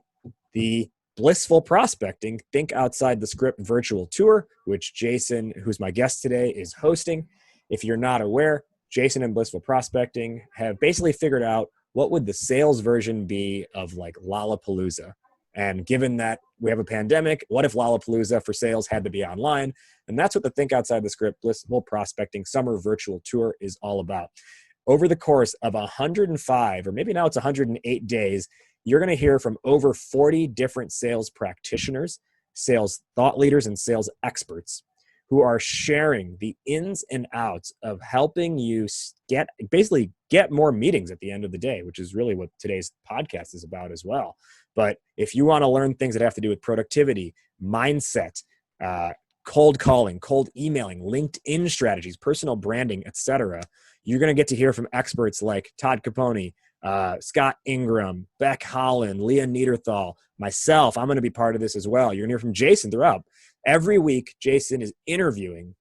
Speaker 1: the Blissful Prospecting Think Outside the Script virtual tour, which Jason, who's my guest today, is hosting. If you're not aware, Jason and Blissful Prospecting have basically figured out what would the sales version be of like Lollapalooza. And given that we have a pandemic, what if Lollapalooza for sales had to be online? And that's what the Think Outside the Script Blissful Prospecting Summer Virtual Tour is all about. Over the course of 105, or maybe now it's 108 days, you're going to hear from over 40 different sales practitioners, sales thought leaders, and sales experts who are sharing the ins and outs of helping you basically get more meetings at the end of the day, which is really what today's podcast is about as well. But if you want to learn things that have to do with productivity, mindset, cold calling, cold emailing, LinkedIn strategies, personal branding, etc., you're going to get to hear from experts like Todd Capone, Scott Ingram, Beck Holland, Leah Niederthal, myself. I'm going to be part of this as well. You're going to hear from Jason throughout. Every week, Jason is interviewing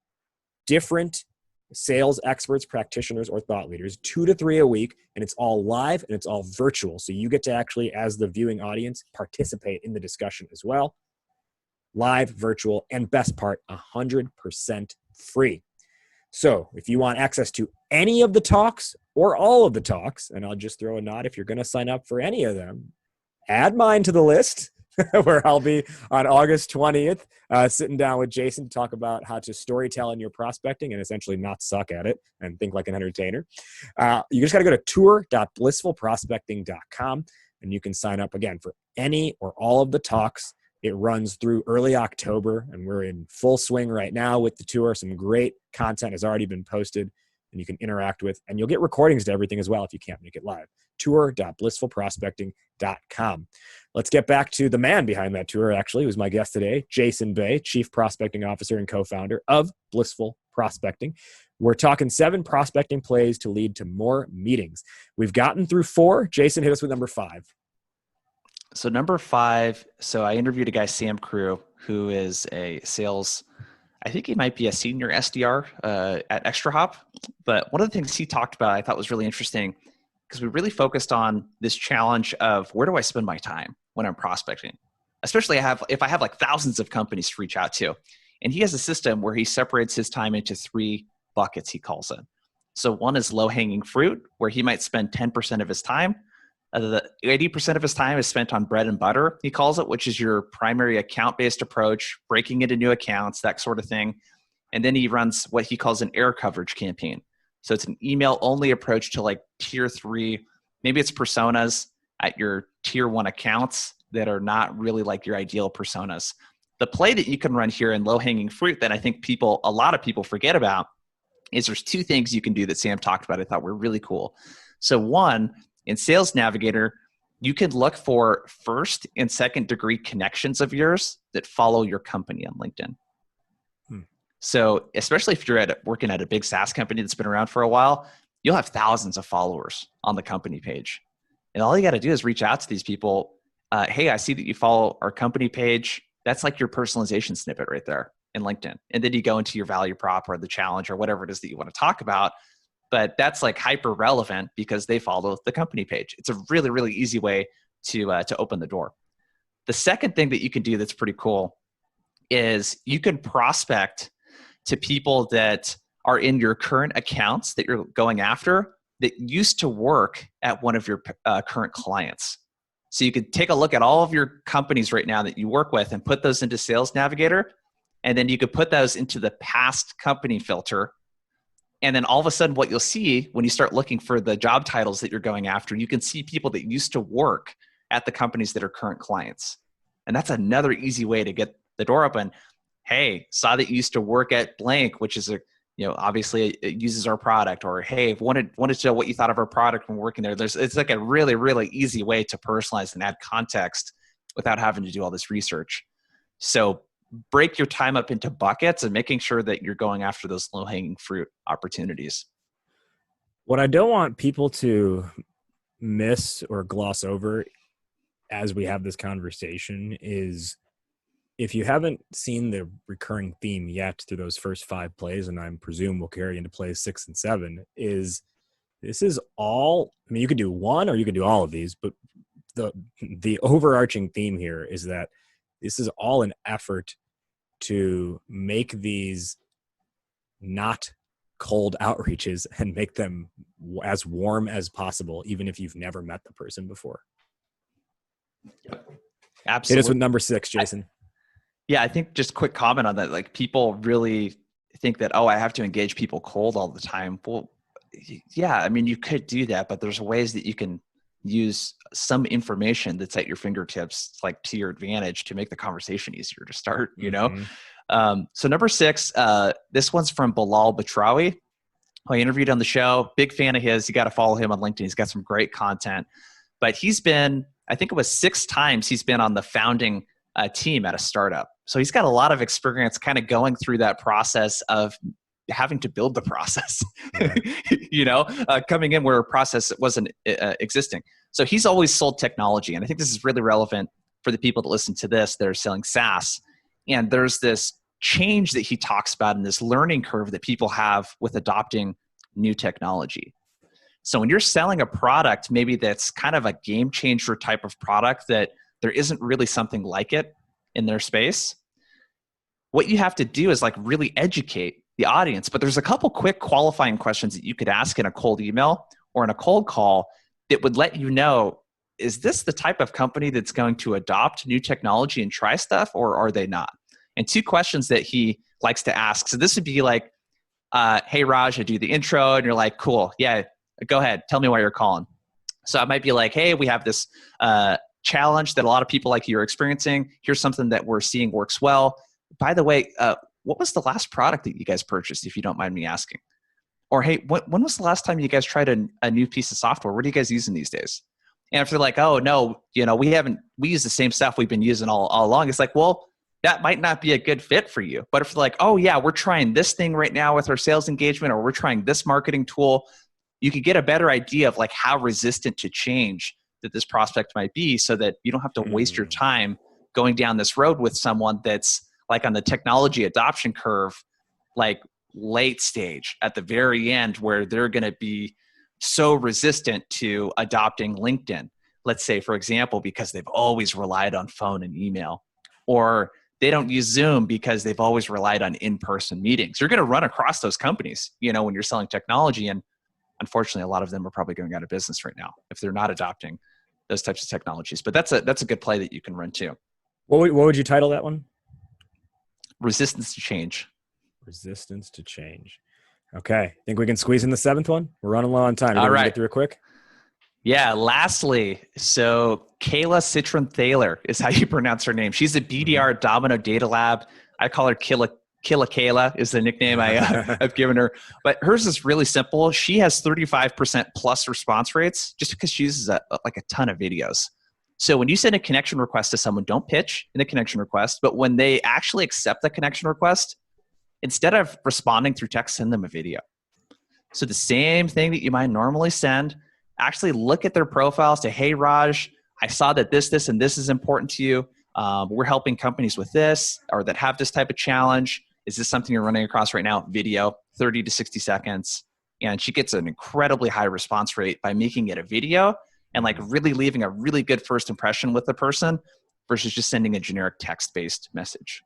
Speaker 1: different sales experts, practitioners, or thought leaders, 2 to 3 a week, and it's all live and it's all virtual. So you get to actually, as the viewing audience, participate in the discussion as well. Live, virtual, and best part, 100% free. So if you want access to any of the talks or all of the talks, and I'll just throw a nod if you're going to sign up for any of them, add mine to the list where I'll be on August 20th sitting down with Jason to talk about how to storytell in your prospecting and essentially not suck at it and think like an entertainer. You just got to go to tour.blissfulprospecting.com and you can sign up again for any or all of the talks. It runs through early October, and we're in full swing right now with the tour. Some great content has already been posted, and you can interact with, and you'll get recordings to everything as well if you can't make it live. Tour.blissfulprospecting.com. Let's get back to the man behind that tour, actually, who's my guest today, JBay, Chief Prospecting Officer and co-founder of Blissful Prospecting. We're talking 7 prospecting plays to lead to more meetings. We've gotten through 4. Jason, hit us with number 5.
Speaker 2: So number 5, so I interviewed a guy, Sam Crew, who is a sales, I think he might be a senior SDR at Extra Hop. But one of the things he talked about I thought was really interesting because we really focused on this challenge of where do I spend my time when I'm prospecting? Especially if I have like thousands of companies to reach out to. And he has a system where he separates his time into 3 buckets, he calls it. So one is low-hanging fruit, where he might spend 10% of his time. The 80% of his time is spent on bread and butter, he calls it, which is your primary account-based approach, breaking into new accounts, that sort of thing. And then he runs what he calls an air coverage campaign. So it's an email-only approach to like tier 3, maybe it's personas at your tier 1 accounts that are not really like your ideal personas. The play that you can run here in low-hanging fruit that I think a lot of people forget about is there's 2 things you can do that Sam talked about I thought were really cool. So one, in Sales Navigator, you can look for first and second degree connections of yours that follow your company on LinkedIn. So especially if you're working at a big SaaS company that's been around for a while, you'll have thousands of followers on the company page. And all you got to do is reach out to these people. Hey, I see that you follow our company page. That's like your personalization snippet right there in LinkedIn. And then you go into your value prop or the challenge or whatever it is that you want to talk about. But that's like hyper relevant because they follow the company page. It's a really, really easy way to open the door. The second thing that you can do that's pretty cool is you can prospect to people that are in your current accounts that you're going after that used to work at one of your current clients. So you could take a look at all of your companies right now that you work with and put those into Sales Navigator. And then you could put those into the past company filter. And then all of a sudden what you'll see when you start looking for the job titles that you're going after, you can see people that used to work at the companies that are current clients. And that's another easy way to get the door open. Hey, saw that you used to work at blank, which is obviously it uses our product, or hey, wanted to know what you thought of our product when working there. It's like a really, really easy way to personalize and add context without having to do all this research. So break your time up into buckets and making sure that you're going after those low-hanging fruit opportunities.
Speaker 1: What I don't want people to miss or gloss over as we have this conversation is, if you haven't seen the recurring theme yet through those first 5 plays, and I presume we'll carry into plays 6 and 7, is this is all, I mean, you could do one or you could do all of these, but the overarching theme here is that this is all an effort to make these not cold outreaches and make them as warm as possible, even if you've never met the person before.
Speaker 2: Yep. Absolutely.
Speaker 1: Hit us with number 6, Jason.
Speaker 2: Yeah, I think just quick comment on that. Like people really think that, oh, I have to engage people cold all the time. Well, yeah, I mean, you could do that, but there's ways that you can use some information that's at your fingertips, like to your advantage to make the conversation easier to start, you know?
Speaker 1: Mm-hmm.
Speaker 2: So number 6, this one's from Bilal Batrawi, who I interviewed on the show. Big fan of his. You got to follow him on LinkedIn. He's got some great content. But he's been, I think it was 6 times he's been on the founding team at a startup. So he's got a lot of experience kind of going through that process of having to build the process, coming in where a process wasn't existing. So he's always sold technology. And I think this is really relevant for the people that listen to this. They're selling SaaS. And there's this change that he talks about in this learning curve that people have with adopting new technology. So when you're selling a product, maybe that's kind of a game changer type of product that there isn't really something like it in their space, what you have to do is like really educate the audience. But there's a couple quick qualifying questions that you could ask in a cold email or in a cold call that would let you know, is this the type of company that's going to adopt new technology and try stuff, or are they not? And 2 questions that he likes to ask. So this would be like, hey, Raj, I do the intro, and you're like, cool, yeah, go ahead. Tell me why you're calling. So I might be like, hey, we have this challenge that a lot of people like you are experiencing. Here's something that we're seeing works well. By the way, what was the last product that you guys purchased, if you don't mind me asking? Or, hey, when was the last time you guys tried a new piece of software? What are you guys using these days? And if they're like, oh, no, we use the same stuff we've been using all along. It's like, well, that might not be a good fit for you. But if they're like, oh yeah, we're trying this thing right now with our sales engagement, or we're trying this marketing tool, you could get a better idea of like how resistant to change that this prospect might be, so that you don't have to waste your time going down this road with someone that's like on the technology adoption curve, like late stage at the very end, where they're going to be so resistant to adopting LinkedIn, let's say, for example, because they've always relied on phone and email, or they don't use Zoom because they've always relied on in-person meetings. You're going to run across those companies, when you're selling technology. And unfortunately, a lot of them are probably going out of business right now if they're not adopting those types of technologies. But that's a good play that you can run too.
Speaker 1: What would you title that one?
Speaker 2: Resistance to change.
Speaker 1: Resistance to change. Okay. Think we can squeeze in the 7th one? We're running low on time.
Speaker 2: All right.
Speaker 1: Get through it quick?
Speaker 2: Yeah. Lastly, so Kayla Citron-Thaler is how you pronounce her name. She's a BDR at Domino Data Lab. I call her Killa Kayla is the nickname I've given her. But hers is really simple. She has 35% plus response rates just because she uses a ton of videos. So when you send a connection request to someone, don't pitch in the connection request. But when they actually accept the connection request, instead of responding through text, send them a video. So the same thing that you might normally send, actually look at their profile, say, hey, Raj, I saw that this, and this is important to you. We're helping companies with this, or that have this type of challenge. Is this something you're running across right now? Video, 30 to 60 seconds. And she gets an incredibly high response rate by making it a video and like really leaving a really good first impression with the person versus just sending a generic text-based message.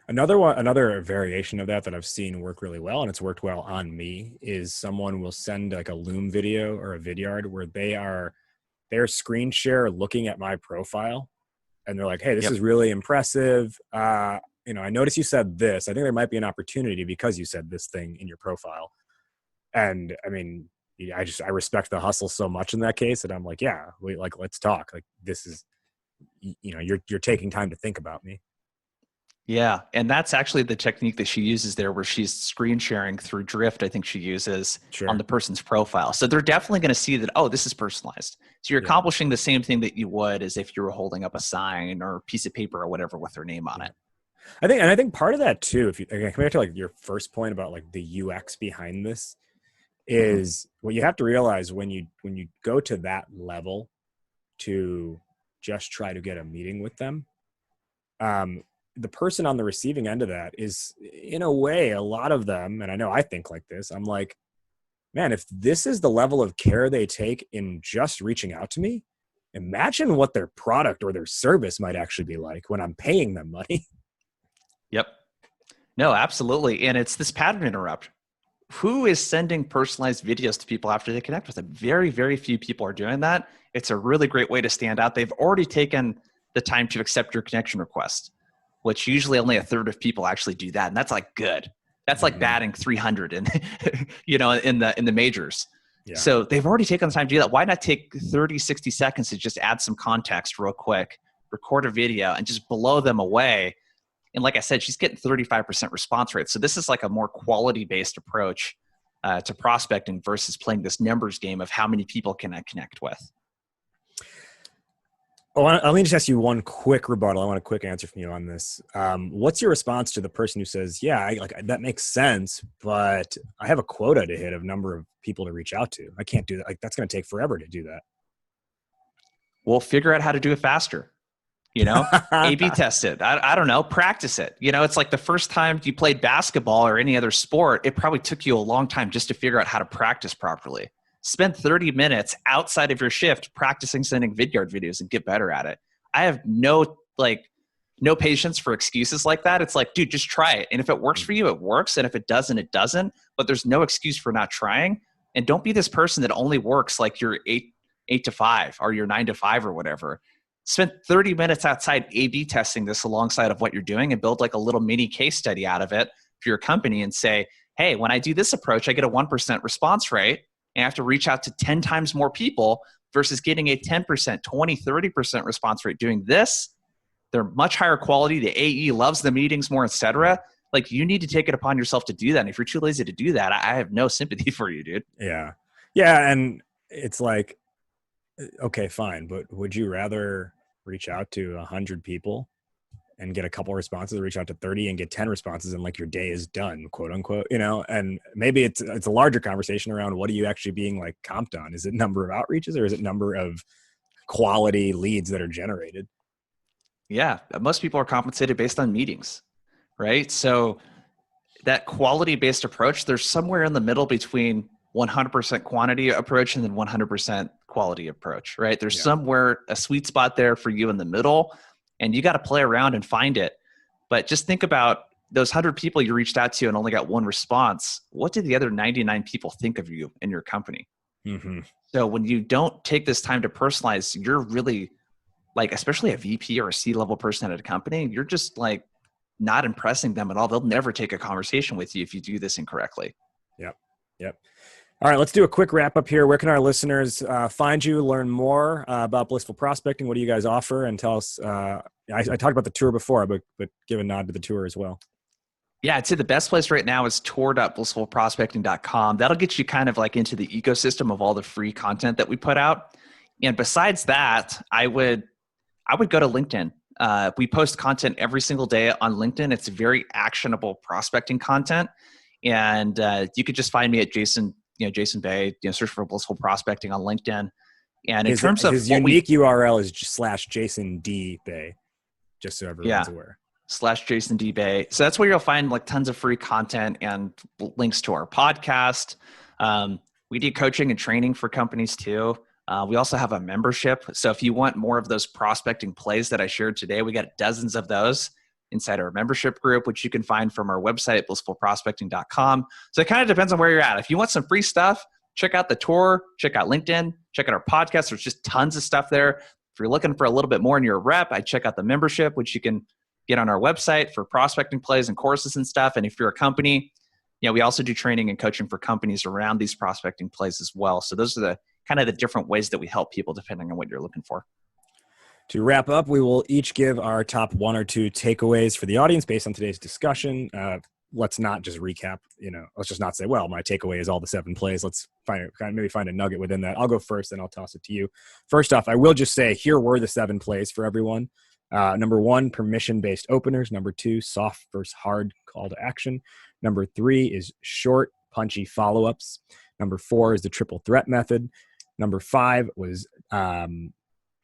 Speaker 1: Another variation of that I've seen work really well, and it's worked well on me, is someone will send like a Loom video or a Vidyard where they're screen share looking at my profile, and they're like, hey, this is really impressive. I noticed you said this. I think there might be an opportunity because you said this thing in your profile. And I mean, I respect the hustle so much in that case that I'm like, yeah, let's talk. Like this is, you're taking time to think about me.
Speaker 2: Yeah. And that's actually the technique that she uses there, where she's screen sharing through Drift, I think she uses on the person's profile. So they're definitely going to see that, oh, this is personalized. So you're accomplishing the same thing that you would as if you were holding up a sign or a piece of paper or whatever with their name on it.
Speaker 1: I think part of that too, if you come back to like your first point about like the UX behind this, is what you have to realize when you go to that level to just try to get a meeting with them, the person on the receiving end of that is, in a way, a lot of them, and I know I think like this, I'm like, man, if this is the level of care they take in just reaching out to me, imagine what their product or their service might actually be like when I'm paying them money.
Speaker 2: Yep. No, absolutely. And it's this pattern interrupt. Who is sending personalized videos to people after they connect with them? Very, very few people are doing that. It's a really great way to stand out. They've already taken the time to accept your connection request. which usually only a third of people actually do that. And that's like good. That's like batting 300 in, in the majors.
Speaker 1: Yeah.
Speaker 2: So they've already taken the time to do that. Why not take 30, 60 seconds to just add some context real quick, record a video, and just blow them away? And like I said, she's getting 35% response rate. So this is like a more quality-based approach to prospecting versus playing this numbers game of how many people can I connect with.
Speaker 1: Oh, let me just ask you one quick rebuttal. I want a quick answer from you on this. What's your response to the person who says, yeah, that makes sense, but I have a quota to hit of number of people to reach out to. I can't do that. Like, that's going to take forever to do that.
Speaker 2: We'll figure out how to do it faster. A/B test it. I don't know, practice it. It's like the first time you played basketball or any other sport, it probably took you a long time just to figure out how to practice properly. Spend 30 minutes outside of your shift practicing sending vidyard videos and get better at it. I have no patience for excuses like that. It's like, dude, just try it. And if it works for you, it works. And if it doesn't, it doesn't. But there's no excuse for not trying. And don't be this person that only works like your 8 to 5 or your 9 to 5 or whatever. Spend 30 minutes outside A/B testing this alongside of what you're doing and build like a little mini case study out of it for your company and say, hey, when I do this approach, I get a 1% response rate. And I have to reach out to 10 times more people versus getting a 10%, 20, 30% response rate doing this. They're much higher quality. The AE loves the meetings more, et cetera. Like, you need to take it upon yourself to do that. And if you're too lazy to do that, I have no sympathy for you, dude.
Speaker 1: Yeah. Yeah. And it's like, okay, fine. But would you rather reach out to 100 people and get a couple responses, or reach out to 30 and get 10 responses and like your day is done, quote unquote, and maybe it's a larger conversation around what are you actually being like comped on? Is it number of outreaches or is it number of quality leads that are generated?
Speaker 2: Yeah. Most people are compensated based on meetings, right? So that quality-based approach, there's somewhere in the middle between 100% quantity approach and then 100% quality approach, right? There's somewhere a sweet spot there for you in the middle, and you got to play around and find it. But just think about those 100 people you reached out to and only got one response. What did the other 99 people think of you in your company? Mm-hmm. So when you don't take this time to personalize, you're really like, especially a VP or a C-level person at a company, you're just like not impressing them at all. They'll never take a conversation with you if you do this incorrectly.
Speaker 1: Yep. All right, let's do a quick wrap up here. Where can our listeners find you, learn more about Blissful Prospecting? What do you guys offer? And tell us, I talked about the tour before, but give a nod to the tour as well.
Speaker 2: Yeah, I'd say the best place right now is tour.blissfulprospecting.com. That'll get you kind of like into the ecosystem of all the free content that we put out. And besides that, I would go to LinkedIn. We post content every single day on LinkedIn. It's very actionable prospecting content. And you could just find me at JBay, search for Blissful Prospecting on LinkedIn. And in terms of
Speaker 1: his unique URL is /JasonDBay, just so everyone's aware.
Speaker 2: /JasonDBay. So that's where you'll find like tons of free content and links to our podcast. We do coaching and training for companies too. We also have a membership. So if you want more of those prospecting plays that I shared today, we got dozens of those inside our membership group, which you can find from our website, blissfulprospecting.com. So it kind of depends on where you're at. If you want some free stuff, check out the tour, check out LinkedIn, check out our podcast. There's just tons of stuff there. If you're looking for a little bit more in your rep, I'd check out the membership, which you can get on our website for prospecting plays and courses and stuff. And if you're a company, we also do training and coaching for companies around these prospecting plays as well. So those are the kind of the different ways that we help people depending on what you're looking for.
Speaker 1: To wrap up, we will each give our top 1 or 2 takeaways for the audience based on today's discussion. Let's not just recap, let's just not say, well, my takeaway is all the 7 plays. Let's maybe find a nugget within that. I'll go first and I'll toss it to you. First off, I will just say, here were the 7 plays for everyone. Number 1, permission-based openers. Number 2, soft versus hard call to action. Number 3 is short, punchy follow-ups. Number 4 is the triple threat method. Number 5 was going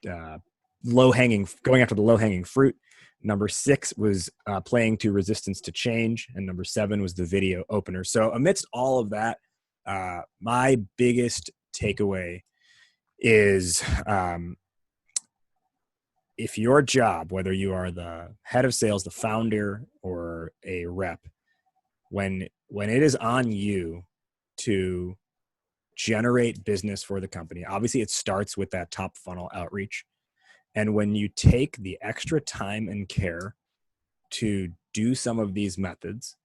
Speaker 1: after the low-hanging fruit. Number 6 was playing to resistance to change. And number 7 was the video opener. So amidst all of that, my biggest takeaway is if your job, whether you are the head of sales, the founder, or a rep, when it is on you to generate business for the company, obviously it starts with that top funnel outreach. And when you take the extra time and care to do some of these methods,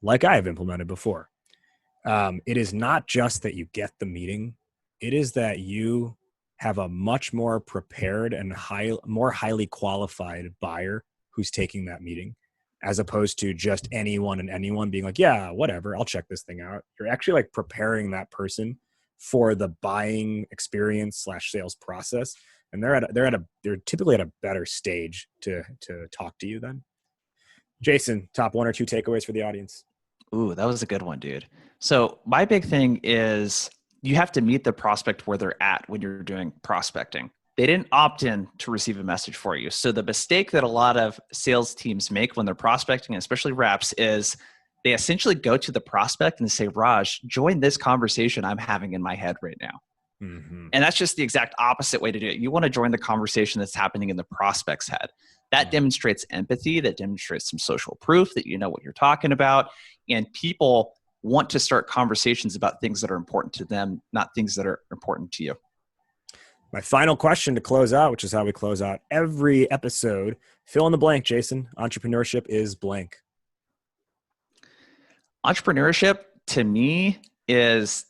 Speaker 1: like I have implemented before, it is not just that you get the meeting. It is that you have a much more prepared and more highly qualified buyer who's taking that meeting, as opposed to just anyone being like, yeah, whatever, I'll check this thing out. You're actually like preparing that person for the buying experience / sales process. And they're typically at a better stage to talk to you then. Jason, top 1 or 2 takeaways for the audience.
Speaker 2: Ooh, that was a good one, dude. So my big thing is you have to meet the prospect where they're at when you're doing prospecting. They didn't opt in to receive a message for you. So the mistake that a lot of sales teams make when they're prospecting, especially reps, is they essentially go to the prospect and say, Raj, join this conversation I'm having in my head right now. Mm-hmm. And that's just the exact opposite way to do it. You want to join the conversation that's happening in the prospect's head. That demonstrates empathy, that demonstrates some social proof that you know what you're talking about. And people want to start conversations about things that are important to them, not things that are important to you.
Speaker 1: My final question to close out, which is how we close out every episode. Fill in the blank, Jason. Entrepreneurship is blank.
Speaker 2: Entrepreneurship, to me, is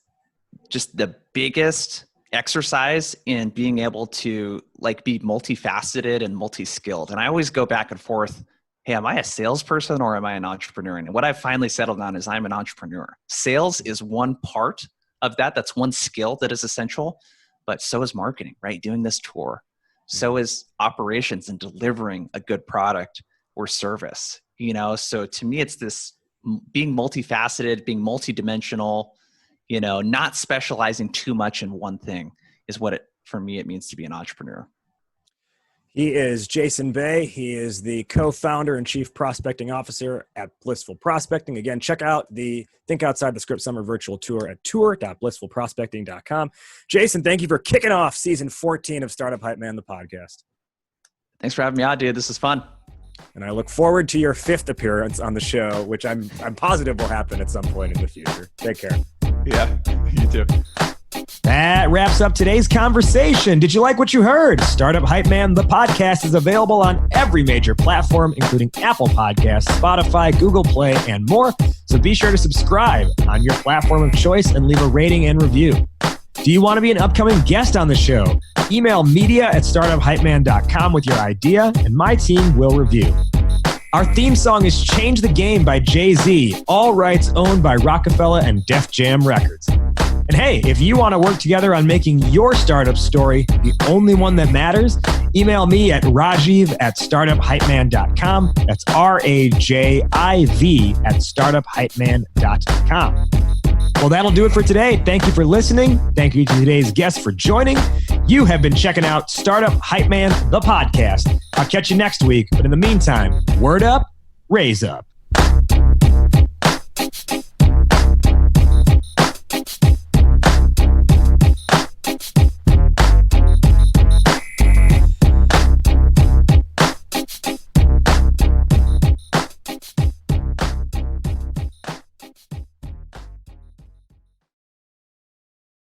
Speaker 2: just the biggest exercise in being able to be multifaceted and multi-skilled. And I always go back and forth. Hey, am I a salesperson or am I an entrepreneur? And what I've finally settled on is I'm an entrepreneur. Sales is one part of that. That's one skill that is essential, but so is marketing, right? Doing this tour. So is operations and delivering a good product or service, So to me, it's this being multifaceted, being multidimensional, not specializing too much in one thing is what for me, it means to be an entrepreneur.
Speaker 1: He is Jason Bay. He is the co-founder and chief prospecting officer at Blissful Prospecting. Again, check out the Think Outside the Script Summer Virtual Tour at tour.blissfulprospecting.com. Jason, thank you for kicking off season 14 of Startup Hype Man, the podcast.
Speaker 2: Thanks for having me on, dude. This is fun.
Speaker 1: And I look forward to your 5th appearance on the show, which I'm positive will happen at some point in the future. Take care.
Speaker 2: Yeah, you too.
Speaker 1: That wraps up today's conversation. Did you like what you heard? Startup Hype Man, the podcast, is available on every major platform, including Apple Podcasts, Spotify, Google Play, and more. So be sure to subscribe on your platform of choice and leave a rating and review. Do you want to be an upcoming guest on the show? Email media@startuphypeman.com with your idea, and my team will review. Our theme song is Change the Game by Jay-Z, all rights owned by Rockefeller and Def Jam Records. And hey, if you want to work together on making your startup story the only one that matters, email me at rajiv@startuphypeman.com. That's RAJIV@startuphypeman.com. Well, that'll do it for today. Thank you for listening. Thank you to today's guests for joining. You have been checking out Startup Hype Man, the podcast. I'll catch you next week. But in the meantime, word up, raise up.